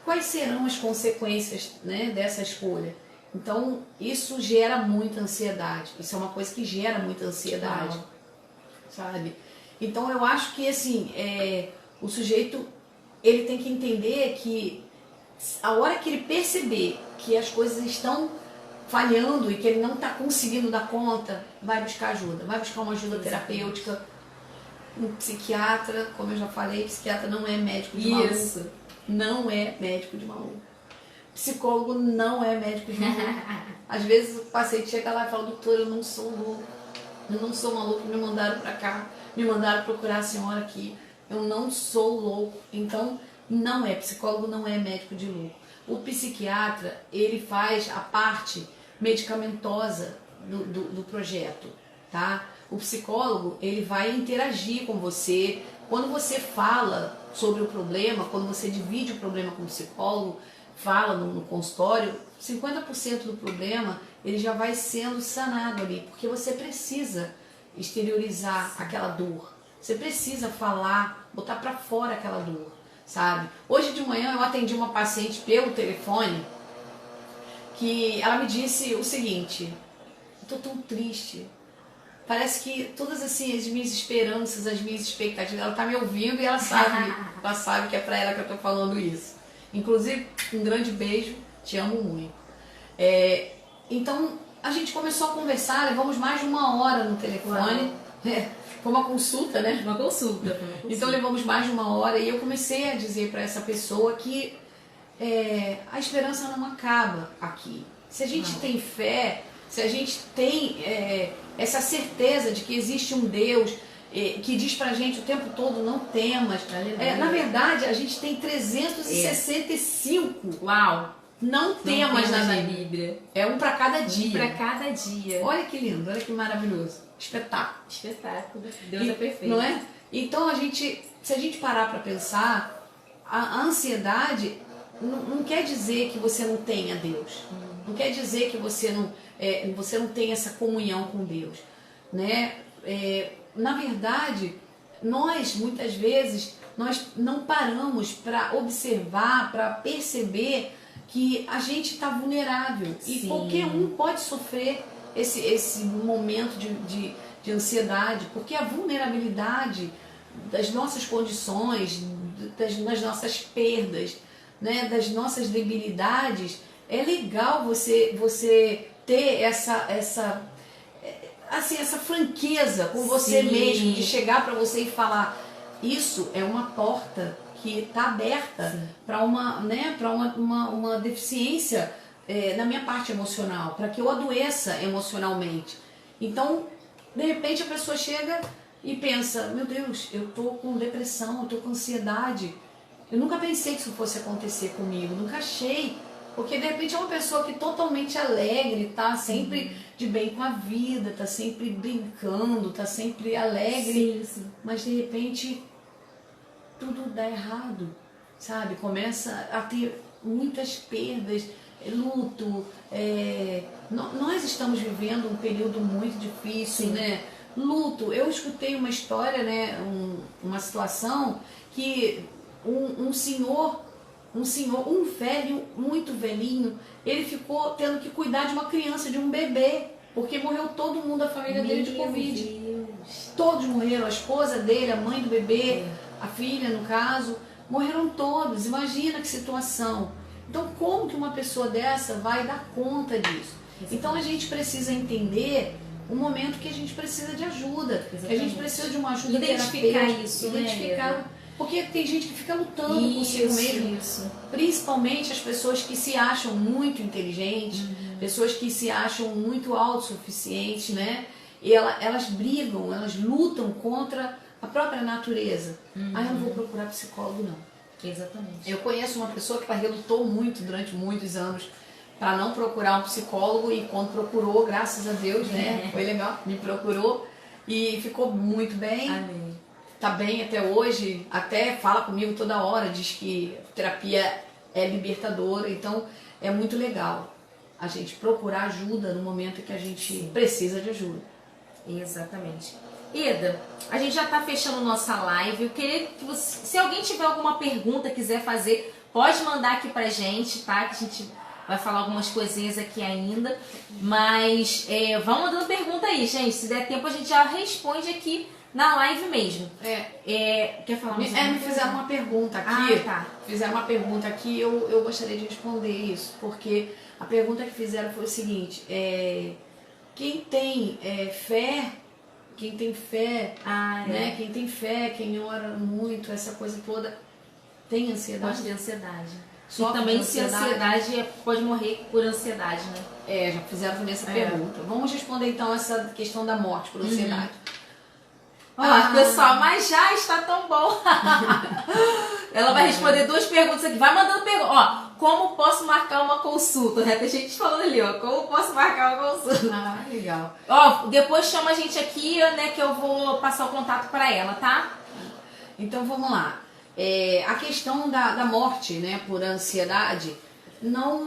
quais serão as consequências, né, dessa escolha. Então, isso gera muita ansiedade. Isso é uma coisa que gera muita ansiedade, sabe? Então, eu acho que, assim, o sujeito, ele tem que entender que a hora que ele perceber que as coisas estão falhando e que ele não está conseguindo dar conta, vai buscar ajuda. Vai buscar uma ajuda terapêutica, um psiquiatra. Como eu já falei, psiquiatra não é médico de maluco. Não é médico de maluco. Psicólogo não é médico de maluco. Às vezes o paciente chega lá e fala: doutor, eu não sou louco, eu não sou maluco, me mandaram pra cá, me mandaram procurar a senhora aqui, eu não sou louco. Então, não é, psicólogo não é médico de louco. O psiquiatra, ele faz a parte medicamentosa do projeto, tá? O psicólogo, ele vai interagir com você. Quando você fala sobre o problema, quando você divide o problema com o psicólogo, fala no consultório, 50% do problema ele já vai sendo sanado ali, porque você precisa exteriorizar aquela dor, você precisa falar, botar pra fora aquela dor, sabe? Hoje de manhã eu atendi uma paciente pelo telefone que ela me disse o seguinte: eu tô tão triste, parece que todas assim, as minhas esperanças, as minhas expectativas, ela tá me ouvindo e ela sabe que é pra ela que eu tô falando isso. Inclusive, um grande beijo, te amo muito. Então, a gente começou a conversar, levamos mais de 1 hora no telefone. Foi uma consulta, né? Uma consulta. Então levamos mais de 1 hora e eu comecei a dizer para essa pessoa que a esperança não acaba aqui. Se a gente tem fé, se a gente tem essa certeza de que existe um Deus que diz pra gente o tempo todo, não temas. Na verdade, a gente tem 365. Uau! Não temas na Bíblia. É um para cada dia. Para cada dia. Olha que lindo, olha que maravilhoso. Espetáculo. Espetáculo. Deus é perfeito. Não é? Então, se a gente parar para pensar, a ansiedade não quer dizer que você não tenha Deus. Não quer dizer que você não tem essa comunhão com Deus. Né? Na verdade, nós, muitas vezes, nós não paramos para observar, para perceber que a gente está vulnerável. Sim. E qualquer um pode sofrer esse momento de ansiedade, porque a vulnerabilidade das nossas condições, das nossas perdas, né, das nossas debilidades, é legal você ter essa franqueza com você mesmo, de chegar para você e falar, isso é uma porta que está aberta para uma deficiência na minha parte emocional, para que eu adoeça emocionalmente. Então, de repente a pessoa chega e pensa, meu Deus, eu tô com depressão, eu tô com ansiedade. Eu nunca pensei que isso fosse acontecer comigo, nunca achei. Porque de repente é uma pessoa que totalmente alegre, tá sempre de bem com a vida, tá sempre brincando, tá sempre alegre. Sim. Mas de repente tudo dá errado, sabe? Começa a ter muitas perdas, luto. Nós estamos vivendo um período muito difícil, né? Luto. Eu escutei uma história, né? Uma situação que um senhor, um velho, muito velhinho, ele ficou tendo que cuidar de uma criança, de um bebê, porque morreu todo mundo da família dele de Covid. Deus. Todos morreram, a esposa dele, a mãe do bebê, a filha no caso, morreram todos. Imagina que situação. Então como que uma pessoa dessa vai dar conta disso? Então a gente precisa entender o momento que a gente precisa de ajuda, que a gente precisa de uma ajuda identificar terapêutica, isso, identificar, né? Porque tem gente que fica lutando consigo mesmo. Principalmente as pessoas que se acham muito inteligentes, pessoas que se acham muito autossuficientes, né? E elas brigam, elas lutam contra a própria natureza. Eu não vou procurar psicólogo, não. Exatamente. Eu conheço uma pessoa que relutou muito durante muitos anos para não procurar um psicólogo, e quando procurou, graças a Deus, né? Foi legal, me procurou e ficou muito bem. Amém. Tá bem até hoje, até fala comigo toda hora, diz que terapia é libertadora, então é muito legal a gente procurar ajuda no momento que a gente precisa de ajuda. Exatamente. Ida, a gente já tá fechando nossa live. Eu queria que você, se alguém tiver alguma pergunta, quiser fazer, pode mandar aqui pra gente, tá? Que a gente vai falar algumas coisinhas aqui ainda. Mas vão mandando pergunta aí, gente. Se der tempo, a gente já responde aqui na live mesmo. Quer falar mais me fizeram uma pergunta aqui. Ah, tá. Fizeram uma pergunta aqui, eu gostaria de responder isso, porque a pergunta que fizeram foi o seguinte: quem tem fé, né? Quem tem fé, quem ora muito, essa coisa toda, tem ansiedade? Pode ter ansiedade. E Sofre também de se ansiedade pode morrer por ansiedade, né? Já fizeram também essa pergunta. Vamos responder então essa questão da morte por ansiedade. Pessoal, mas já está tão bom. Ela vai responder 2 perguntas aqui. Vai mandando pergunta. Ó, como posso marcar uma consulta? Tem gente falando ali, ó. Como posso marcar uma consulta? Legal. Ó, depois chama a gente aqui, né, que eu vou passar o contato para ela, tá? Então vamos lá. A questão da morte, né, por ansiedade, não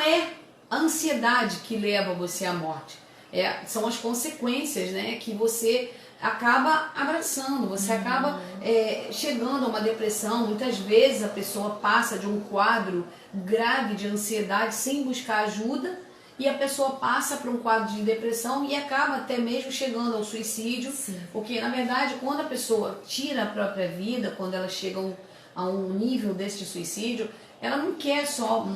é a ansiedade que leva você à morte. São as consequências, né, que você acaba abraçando, você acaba chegando a uma depressão. Muitas vezes a pessoa passa de um quadro grave de ansiedade sem buscar ajuda e a pessoa passa por um quadro de depressão e acaba até mesmo chegando ao suicídio. Sim. Porque, na verdade, quando a pessoa tira a própria vida, quando ela chega a um nível desse de suicídio, ela não quer só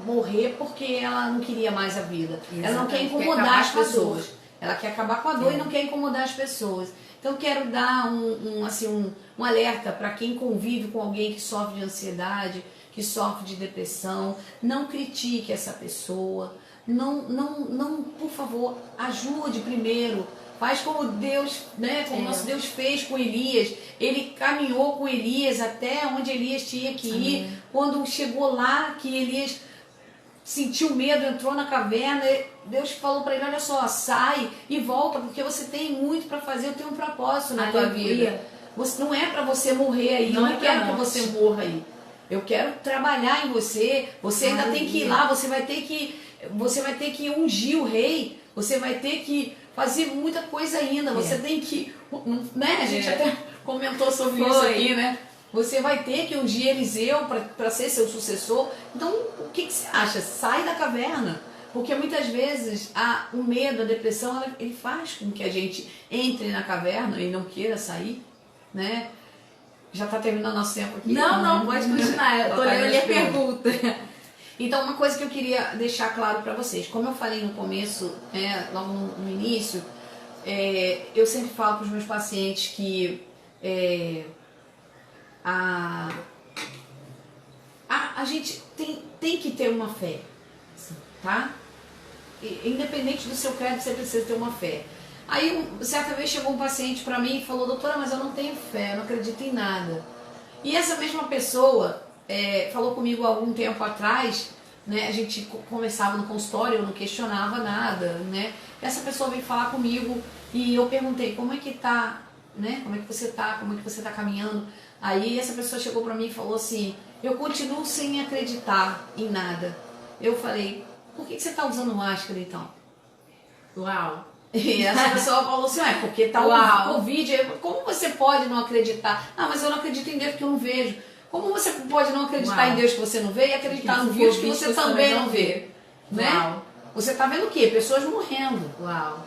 morrer porque ela não queria mais a vida. Exatamente. Ela não quer incomodar as pessoas. Ela quer acabar com a dor e não quer incomodar as pessoas. Então, eu quero dar um alerta para quem convive com alguém que sofre de ansiedade, que sofre de depressão. Não critique essa pessoa. Não, por favor, ajude primeiro. Faz como Deus, né? Como nosso Deus fez com Elias. Ele caminhou com Elias até onde Elias tinha que ir. Quando chegou lá, que Elias sentiu medo, entrou na caverna, Deus falou para ele, olha só, sai e volta, porque você tem muito para fazer, eu tenho um propósito na tua vida. Você, não é para você morrer aí, eu não quero que você morra aí. Eu quero trabalhar em você, você ainda tem que ir lá, você vai ter que ungir o rei, você vai ter que fazer muita coisa ainda, você tem que, né, a gente até comentou sobre isso aqui, né? Você vai ter que ungir Eliseu para ser seu sucessor. Então, o que você acha? Sai da caverna. Porque muitas vezes o medo, a depressão, ele faz com que a gente entre na caverna e não queira sair, né? Já está terminando nosso tempo aqui? Não, pode continuar. Eu tô lendo a pergunta. Então, uma coisa que eu queria deixar claro para vocês. Como eu falei no começo, logo no início, eu sempre falo para os meus pacientes que a gente tem que ter uma fé, tá? Independente do seu credo, você precisa ter uma fé. Aí, certa vez chegou um paciente para mim e falou, doutora, mas eu não tenho fé, eu não acredito em nada. E essa mesma pessoa falou comigo há algum tempo atrás, né? A gente conversava no consultório, eu não questionava nada, né? Essa pessoa veio falar comigo e eu perguntei, como é que tá, né? Como é que você tá? Como é que você tá caminhando? Aí essa pessoa chegou pra mim e falou assim, eu continuo sem acreditar em nada. Eu falei, por que você tá usando máscara então? Uau! E essa pessoa falou assim, porque tá o Covid, como você pode não acreditar? Ah, mas eu não acredito em Deus porque eu não vejo. Como você pode não acreditar em Deus que você não vê e acreditar no vírus que você também não vê? Né? Você tá vendo o quê? Pessoas morrendo. Uau!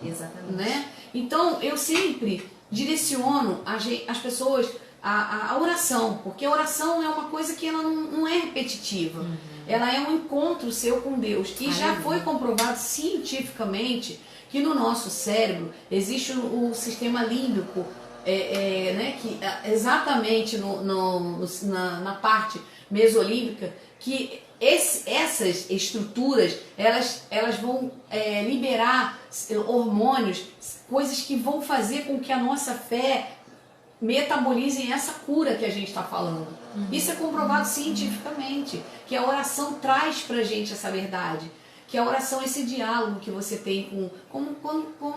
Exatamente. Né? Então, eu sempre direciono as pessoas à oração, porque a oração é uma coisa que ela não é repetitiva. Ela é um encontro seu com Deus. E já foi comprovado cientificamente que no nosso cérebro existe o sistema límbico, né, que exatamente na parte mesolímbica, que essas estruturas elas vão liberar hormônios, coisas que vão fazer com que a nossa fé metabolizem essa cura que a gente está falando. Isso é comprovado cientificamente, que a oração traz pra gente essa verdade, que a oração é esse diálogo que você tem como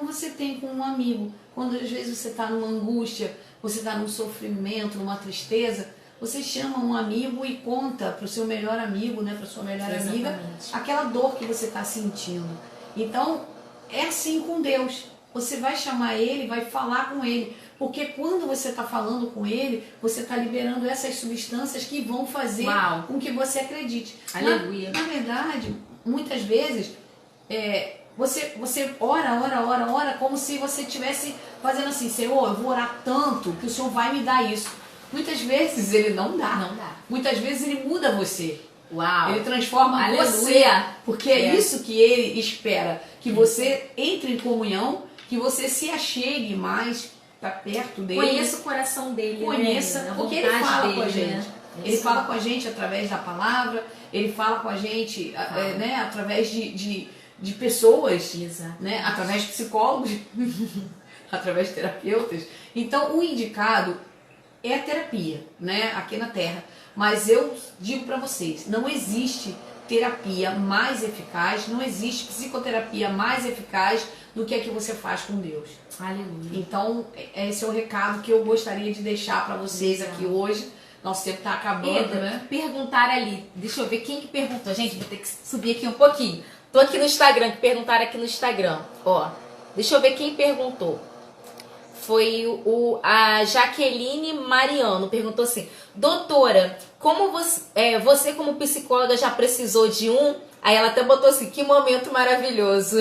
você tem com um amigo, quando às vezes você está numa angústia, você está num sofrimento, numa tristeza, você chama um amigo e conta para o seu melhor amigo, né, para sua melhor amiga, aquela dor que você está sentindo. Então, é assim com Deus. Você vai chamar Ele, vai falar com Ele. Porque quando você está falando com Ele, você está liberando essas substâncias que vão fazer com que você acredite. Aleluia. Na verdade, muitas vezes, você ora, como se você estivesse fazendo assim, Senhor, eu vou orar tanto que o Senhor vai me dar isso. Muitas vezes Ele não dá. Não dá. Muitas vezes Ele muda você. Uau. Ele transforma você. Porque é isso que Ele espera. Que você entre em comunhão, que você se achegue mais para perto dele. Conheça o coração dele. Conheça, né? porque Ele fala dele, com a gente. Né? Ele fala com a gente através da palavra, Ele fala com a gente né, através de pessoas, né, através de psicólogos, através de terapeutas. Então, o indicado é a terapia, né, aqui na Terra. Mas eu digo para vocês, não existe terapia mais eficaz, não existe psicoterapia mais eficaz do que a que você faz com Deus. Aleluia. Então, esse é o recado que eu gostaria de deixar para vocês aqui hoje. Nosso tempo está acabando, né? Perguntaram ali, deixa eu ver quem que perguntou. Gente, vou ter que subir aqui um pouquinho. Tô aqui no Instagram, que perguntaram aqui no Instagram. Ó, deixa eu ver quem perguntou. Foi a Jaqueline Mariano, perguntou assim: doutora, como você como psicóloga já precisou de um Aí ela até botou assim, que momento maravilhoso.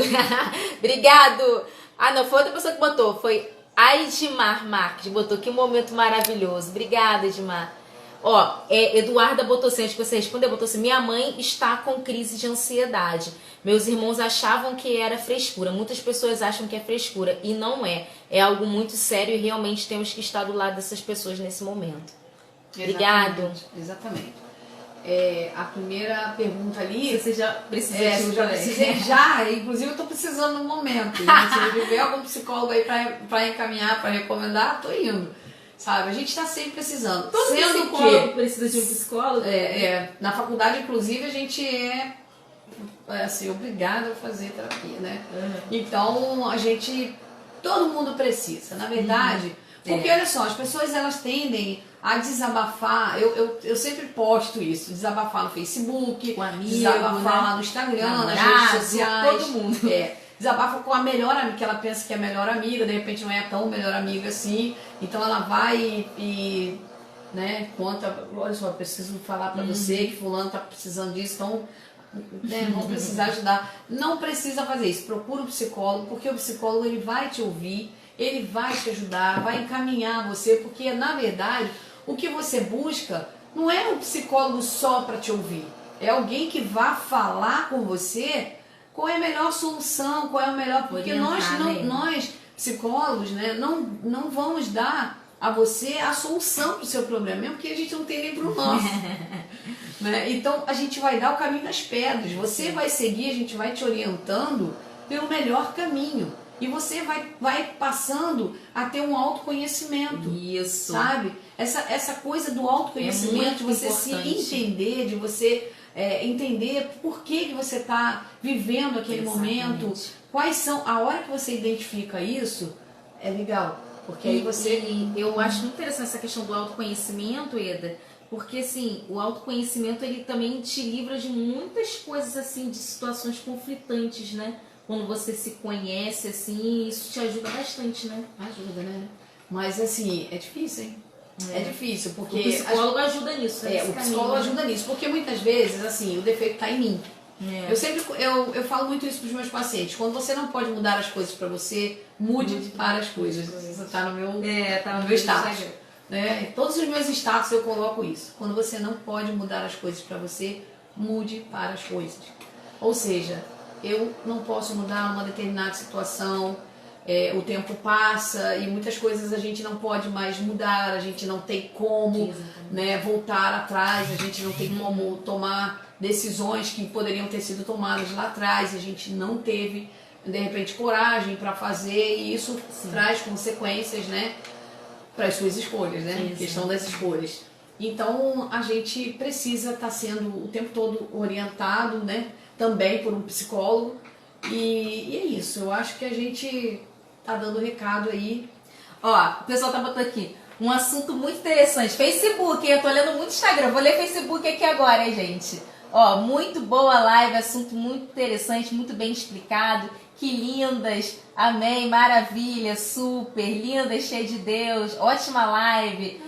Obrigado. Ah, não, foi outra pessoa que botou. Foi a Edmar Marques. Botou, que momento maravilhoso. Obrigada, Edmar. Ó, Eduarda botou assim, antes que você respondeu, botou assim, minha mãe está com crise de ansiedade. Meus irmãos achavam que era frescura. Muitas pessoas acham que é frescura e não é. É algo muito sério e realmente temos que estar do lado dessas pessoas nesse momento. Obrigado. Exatamente. A primeira pergunta ali... Você já precisou eu já precisei, inclusive eu estou precisando no momento. Né? Se tiver algum psicólogo aí para encaminhar, para recomendar, tô indo. Sabe? A gente está sempre precisando. Todo psicólogo precisa de um psicólogo? Na faculdade, inclusive, a gente é assim, obrigada a fazer terapia, né? Então, todo mundo precisa, na verdade. Porque, olha só, as pessoas, elas tendem a desabafar. Eu sempre posto isso, desabafar no Facebook, com amigo, desabafar lá no Instagram, nas redes sociais. Todo mundo. Desabafa com a melhor amiga, que ela pensa que é a melhor amiga, de repente não é tão melhor amiga assim. Então ela vai e né, conta, olha só, preciso falar pra você que fulano tá precisando disso, então vão precisar ajudar. Não precisa fazer isso, procura um psicólogo, porque o psicólogo ele vai te ouvir, ele vai te ajudar, vai encaminhar você, porque na verdade o que você busca não é um psicólogo só para te ouvir, é alguém que vá falar com você qual é a melhor solução, qual é o melhor... Porque nós psicólogos, né, não vamos dar a você a solução para o seu problema, mesmo que a gente não tenha nem para o nosso. Né? Então, a gente vai dar o caminho das pedras. Você vai seguir, a gente vai te orientando pelo melhor caminho. E você vai passando a ter um autoconhecimento. Isso. Sabe? Essa coisa do autoconhecimento, de você importante. se entender, de você... entender por que você está vivendo aquele momento, quais são, a hora que você identifica isso, é legal, porque aí você... eu acho muito interessante essa questão do autoconhecimento, Eda, porque assim, o autoconhecimento ele também te livra de muitas coisas assim, de situações conflitantes, né? Quando você se conhece assim, isso te ajuda bastante, né? Ajuda, né? Mas assim, é difícil, hein? É difícil, porque... O psicólogo ajuda nisso. O psicólogo ajuda nisso, porque muitas vezes, assim, o defeito está em mim. Eu falo muito isso para os meus pacientes. Quando você não pode mudar as coisas para você, mude para as coisas. Isso está no meu status. Né? Em todos os meus status eu coloco isso. Quando você não pode mudar as coisas para você, mude para as coisas. Ou seja, eu não posso mudar uma determinada situação... o tempo passa e muitas coisas a gente não pode mais mudar, a gente não tem como voltar atrás, a gente não tem como tomar decisões que poderiam ter sido tomadas lá atrás, a gente não teve, de repente, coragem para fazer e isso traz consequências, né, para as suas escolhas, né, questão das escolhas. Então, a gente precisa estar sendo o tempo todo orientado, né, também por um psicólogo e é isso, eu acho que a gente... tá dando recado aí. Ó, o pessoal tá botando aqui um assunto muito interessante. Facebook, hein? Eu tô lendo muito Instagram. Vou ler Facebook aqui agora, hein, gente? Ó, muito boa live, assunto muito interessante, muito bem explicado. Que lindas. Amém, maravilha, super, lindas, cheia de Deus. Ótima live.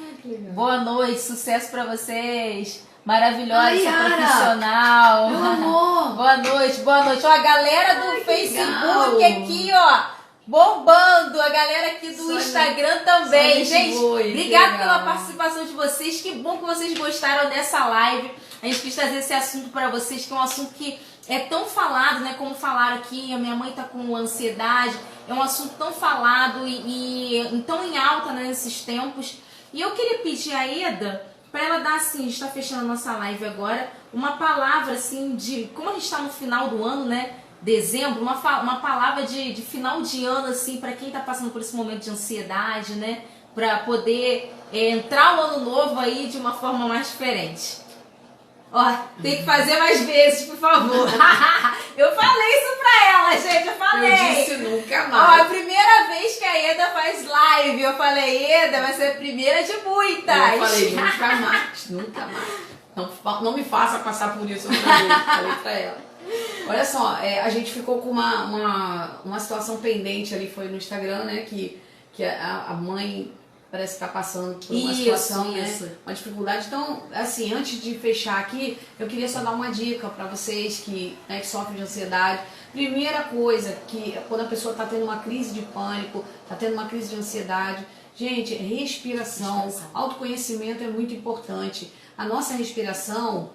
Boa noite, sucesso pra vocês. Maravilhosa, profissional. Meu amor. Boa noite, boa noite. Ó, a galera do Facebook legal. Aqui, ó. Bombando, a galera aqui do Instagram também. Gente, obrigado pela participação de vocês. Que bom que vocês gostaram dessa live. A gente quis trazer esse assunto para vocês, que é um assunto que é tão falado, né? Como falaram aqui, a minha mãe tá com ansiedade. É um assunto tão falado e tão em alta, né, nesses tempos. E eu queria pedir a Eda para ela dar, assim, a gente tá fechando a nossa live agora, uma palavra, assim, de... Como a gente tá no final do ano, né? Dezembro, uma palavra de final de ano, assim, para quem tá passando por esse momento de ansiedade, né? Para poder entrar o ano novo aí de uma forma mais diferente. Ó, tem que fazer mais vezes, por favor. Eu falei isso pra ela, gente, eu falei. Eu disse nunca mais. Ó, a primeira vez que a Eda faz live, eu falei, Eda, vai ser a primeira de muitas. Eu falei, nunca mais, nunca mais. Não me faça passar por isso outra vez, falei pra ela. Olha só, a gente ficou com uma situação pendente ali, foi no Instagram, né, que a mãe parece que está passando por uma situação, isso. né? Uma dificuldade. Então, assim, antes de fechar aqui, eu queria só dar uma dica para vocês que, né, que sofrem de ansiedade. Primeira coisa, que quando a pessoa está tendo uma crise de pânico, está tendo uma crise de ansiedade, gente, respiração, autoconhecimento é muito importante. A nossa respiração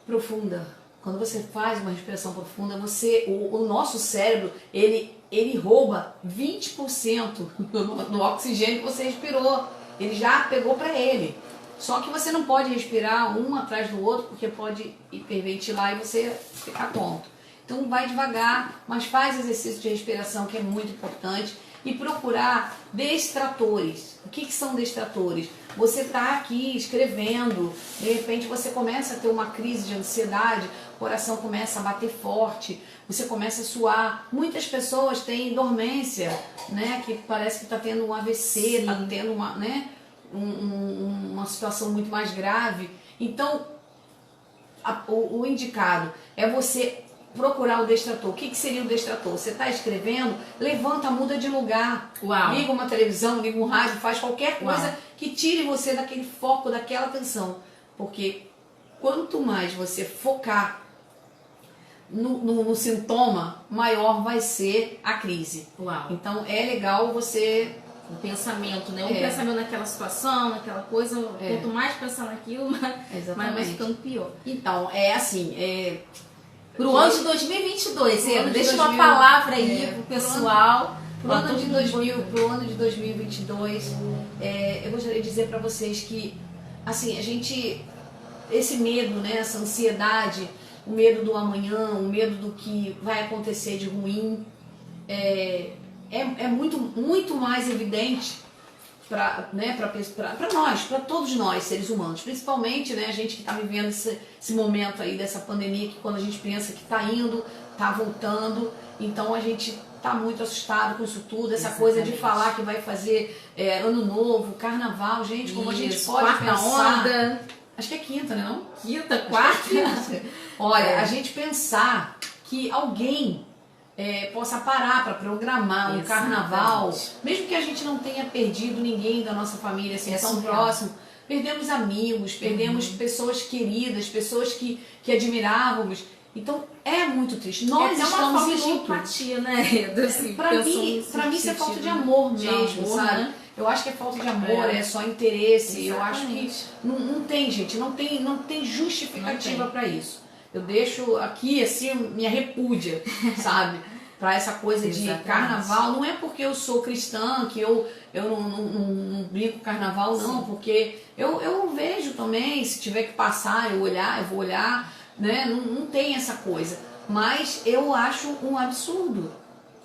profunda, quando você faz uma respiração profunda, o nosso cérebro, ele rouba 20% do oxigênio que você respirou. Ele já pegou para ele. Só que você não pode respirar um atrás do outro, porque pode hiperventilar e você ficar tonto. Então vai devagar, mas faz exercício de respiração, que é muito importante. E procurar distratores. O que são distratores? Você está aqui escrevendo, de repente você começa a ter uma crise de ansiedade, o coração começa a bater forte, você começa a suar. Muitas pessoas têm dormência, né? Que parece que está tendo um AVC, está tendo uma, né? Uma situação muito mais grave. Então, o indicado é você procurar o distrator. O que seria o distrator? Você está escrevendo, levanta, muda de lugar. Uau. Liga uma televisão, liga um rádio, faz qualquer coisa que tire você daquele foco, daquela atenção. Porque quanto mais você focar no sintoma, maior vai ser a crise. Uau. Então é legal você... O pensamento, né? Um pensamento naquela situação, naquela coisa, quanto mais pensar naquilo, mais vai ficando pior. Então, é assim... Pro ano de 2022, deixa uma palavra aí pro pessoal. Pro ano de 2022, eu gostaria de dizer para vocês que, assim, esse medo, né, essa ansiedade, o medo do amanhã, o medo do que vai acontecer de ruim, é muito, muito mais evidente para nós, para todos nós, seres humanos, principalmente, né, a gente que está vivendo esse momento aí dessa pandemia, que quando a gente pensa que está indo, está voltando, então a gente está muito assustado com isso tudo, essa coisa de falar que vai fazer ano novo, carnaval, gente, como a gente pode quarta pensar... onda. Acho que é quinta, né, não? Quinta, quarta. Olha, a gente pensar que alguém possa parar para programar um carnaval, mesmo que a gente não tenha perdido ninguém da nossa família assim, tão próximo, perdemos amigos, perdemos pessoas queridas, pessoas que admirávamos. Então é muito triste. Nós estamos em luto. Empatia, né? Assim, pra mim isso é falta de amor mesmo, sabe? Né? Eu acho que é falta de amor, é só interesse. Eu acho que não tem, gente, não tem justificativa para isso. Eu deixo aqui, assim, minha repúdia, sabe? Para essa coisa de carnaval. Não é porque eu sou cristã que eu não brinco carnaval, não. Porque eu vejo também, se tiver que passar, eu vou olhar, né? Não tem essa coisa. Mas eu acho um absurdo.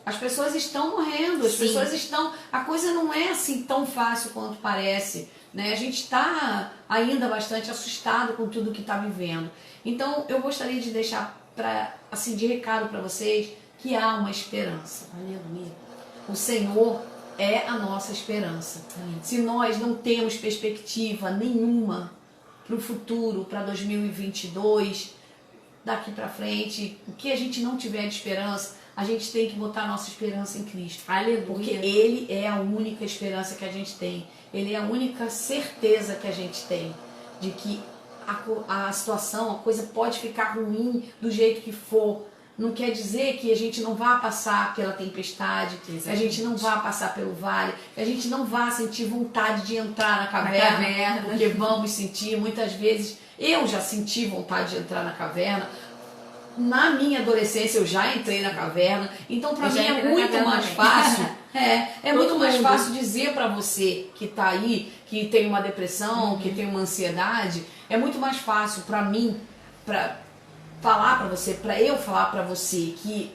As pessoas estão morrendo, as pessoas estão... A coisa não é assim tão fácil quanto parece, né? A gente está ainda bastante assustado com tudo que está vivendo. Então, eu gostaria de deixar assim, de recado para vocês que há uma esperança. Aleluia. O Senhor é a nossa esperança. Se nós não temos perspectiva nenhuma para o futuro, para 2022, daqui para frente, o que a gente não tiver de esperança, a gente tem que botar a nossa esperança em Cristo. Aleluia. Porque Ele é a única esperança que a gente tem. Ele é a única certeza que a gente tem de que a situação, a coisa pode ficar ruim do jeito que for. Não quer dizer que a gente não vá passar pela tempestade, que a gente não vá passar pelo vale, que a gente não vá sentir vontade de entrar na caverna, porque vamos sentir. Muitas vezes eu já senti vontade de entrar na caverna. Na minha adolescência eu já entrei na caverna, então para mim é muito mais fácil. É muito mais fácil dizer para você que está aí, que tem uma depressão, que tem uma ansiedade, é muito mais fácil para mim, para falar para você, para eu falar para você que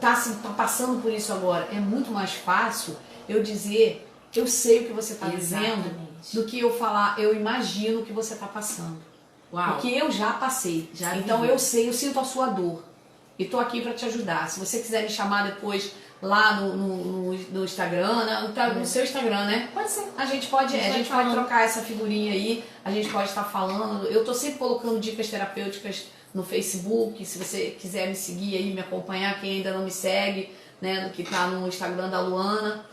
tá passando por isso agora. É muito mais fácil eu dizer, eu sei o que você está vivendo, do que eu falar, eu imagino o que você está passando. Uau. Porque eu já passei. Então eu sei, eu sinto a sua dor. E tô aqui para te ajudar. Se você quiser me chamar depois lá no Instagram, no seu Instagram, né? Pode ser. A gente pode trocar essa figurinha aí, a gente pode estar falando. Eu tô sempre colocando dicas terapêuticas no Facebook. Se você quiser me seguir aí, me acompanhar, quem ainda não me segue, né? Do que tá no Instagram da Luana.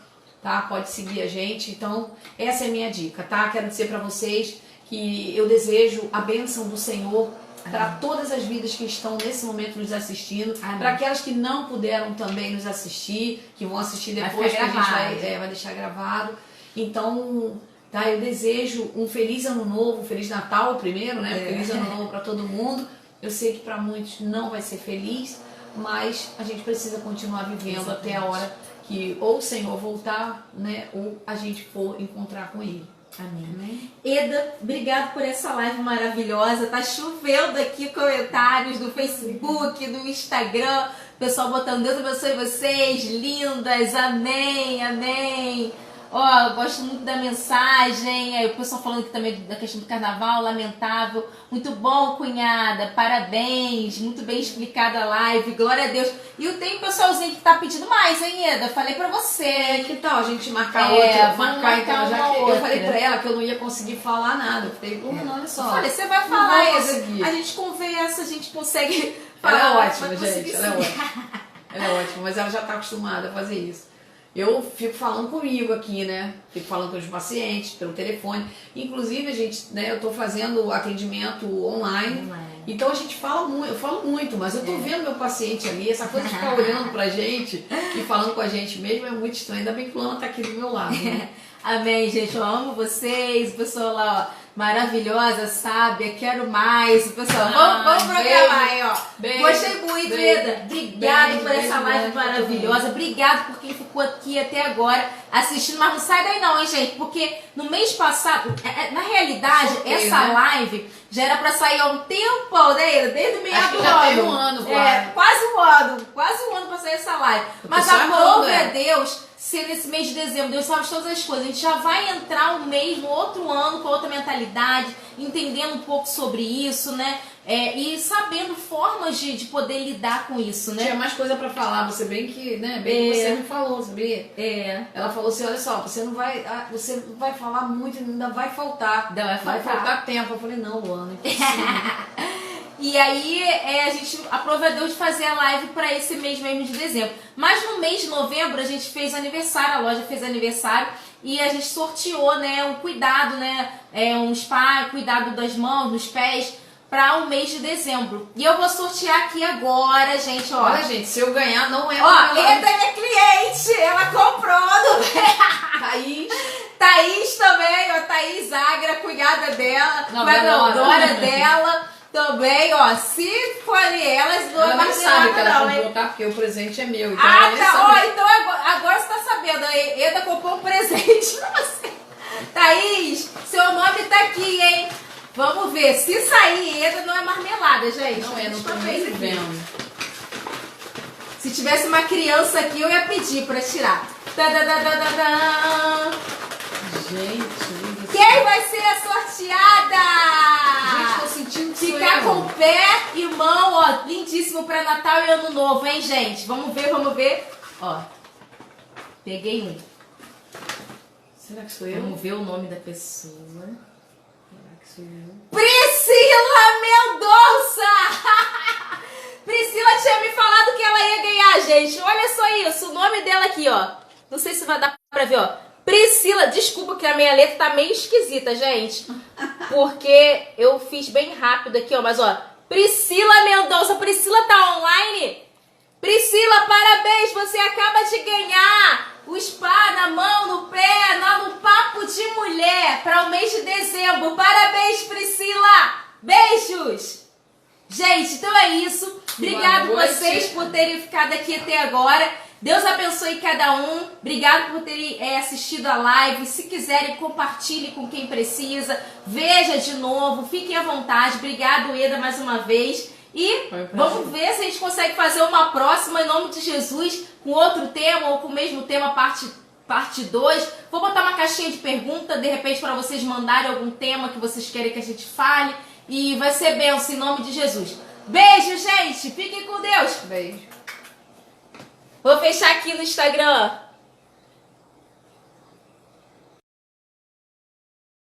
tá? Pode seguir a gente. Então, essa é a minha dica, tá? Quero dizer para vocês que eu desejo a bênção do Senhor para todas as vidas que estão nesse momento nos assistindo, para aquelas que não puderam também nos assistir, que vão assistir depois, que a gente vai deixar gravado. Então, tá, eu desejo um feliz ano novo, feliz Natal primeiro, né? Feliz ano novo para todo mundo. Eu sei que para muitos não vai ser feliz, mas a gente precisa continuar vivendo até a hora que ou o Senhor voltar, né, ou a gente for encontrar com Ele. Amém. Eda, obrigado por essa live maravilhosa. Tá chovendo aqui comentários do Facebook, do Instagram. Pessoal botando Deus abençoe vocês, lindas, amém, amém. Ó, gosto muito da mensagem. Aí o pessoal falando aqui também da questão do carnaval, lamentável. Muito bom, cunhada, parabéns, muito bem explicada a live, glória a Deus. E tem um pessoalzinho que tá pedindo mais, hein, Eda? Falei pra você. Que tal a gente marcar outra? Marcar então, já que eu falei pra ela que eu não ia conseguir falar nada. Eu falei, olha só. Olha, você vai falar, Eda. A gente conversa, a gente consegue falar. Ela é ótima, gente, ela é ótima. Ela é ótima, mas ela já tá acostumada a fazer isso. Eu fico falando comigo aqui, né? Fico falando com os pacientes, pelo telefone. Inclusive, a gente, né? Eu tô fazendo atendimento online. Então a gente fala muito, eu falo muito, mas eu tô vendo meu paciente ali, essa coisa de ficar olhando pra gente e falando com a gente mesmo é muito estranho. Ainda bem que o Luana tá aqui do meu lado, né? Amém, gente. Eu amo vocês. O pessoal lá, ó, maravilhosa, sábia, quero mais. O pessoal, vamos programar aí, ó. Beijo, gostei muito, Eda. Obrigado por essa live maravilhosa. Obrigado por quem ficou aqui até agora assistindo. Mas não sai daí não, hein, gente? Porque no mês passado, na realidade, essa live já era pra sair há um tempo, né? Desde o meio do já ano. tem um ano, quase um ano pra sair essa live. Mas aprove a Deus ser nesse mês de dezembro. Deus sabe de todas as coisas. A gente já vai entrar um mês, no outro ano, com outra mentalidade, entendendo um pouco sobre isso, né? E sabendo formas de poder lidar com isso, né? Tinha mais coisa pra falar, você bem que, né? Bem que você me falou, sabia? Ela falou assim, olha só, você não vai falar muito, ainda vai faltar. Vai faltar tempo. Eu falei, não, Luana, impossível. E aí a gente aproveitou de fazer a live para esse mês mesmo de dezembro. Mas no mês de novembro a gente fez aniversário, a loja fez aniversário e a gente sorteou, né, um cuidado, né, um spa, cuidado das mãos, dos pés, para o mês de dezembro. E eu vou sortear aqui agora, gente, ó. Olha, gente, se eu ganhar, não é... Ó, Eda é minha cliente, ela comprou no... Thaís também, ó, Thaís Agra, cunhada dela, nora dela. Também, ó, se forem elas, ela não sabe que ela comprou, tá? Porque o presente é meu. Então então agora você tá sabendo. A Eda comprou um presente pra você. Thaís, seu nome tá aqui, hein? Vamos ver. Se sair Eda, não é marmelada, gente. Não é, não tô nem vendo. Se tivesse uma criança aqui, eu ia pedir pra tirar. Gente, quem vai ser a sorteada? Gente, tô sentindo que ficar com pé e mão, ó, lindíssimo pra Natal e Ano Novo, hein, gente? Vamos ver. Ó, peguei um. Será que sou eu? Vamos ver o nome da pessoa. Será que sou eu? Priscila Mendonça! Priscila tinha me falado que ela ia ganhar, gente. Olha só isso, o nome dela aqui, ó. Não sei se vai dar pra ver, ó. Priscila, desculpa que a minha letra tá meio esquisita, gente. Porque eu fiz bem rápido aqui, ó. Mas, ó, Priscila Mendonça. Priscila tá online? Priscila, parabéns. Você acaba de ganhar o spa na mão, no pé, no Papo de Mulher para o mês de dezembro. Parabéns, Priscila. Beijos. Gente, então é isso. Obrigado vocês por terem ficado aqui até agora. Deus abençoe cada um. Obrigado por terem assistido a live. Se quiserem, compartilhe com quem precisa. Veja de novo. Fiquem à vontade. Obrigado, Eda, mais uma vez. E vamos ver se a gente consegue fazer uma próxima, em nome de Jesus, com outro tema ou com o mesmo tema, parte 2. Vou botar uma caixinha de pergunta, de repente, para vocês mandarem algum tema que vocês querem que a gente fale. E vai ser bênção, em nome de Jesus. Beijo, gente. Fiquem com Deus. Beijo. Vou fechar aqui no Instagram.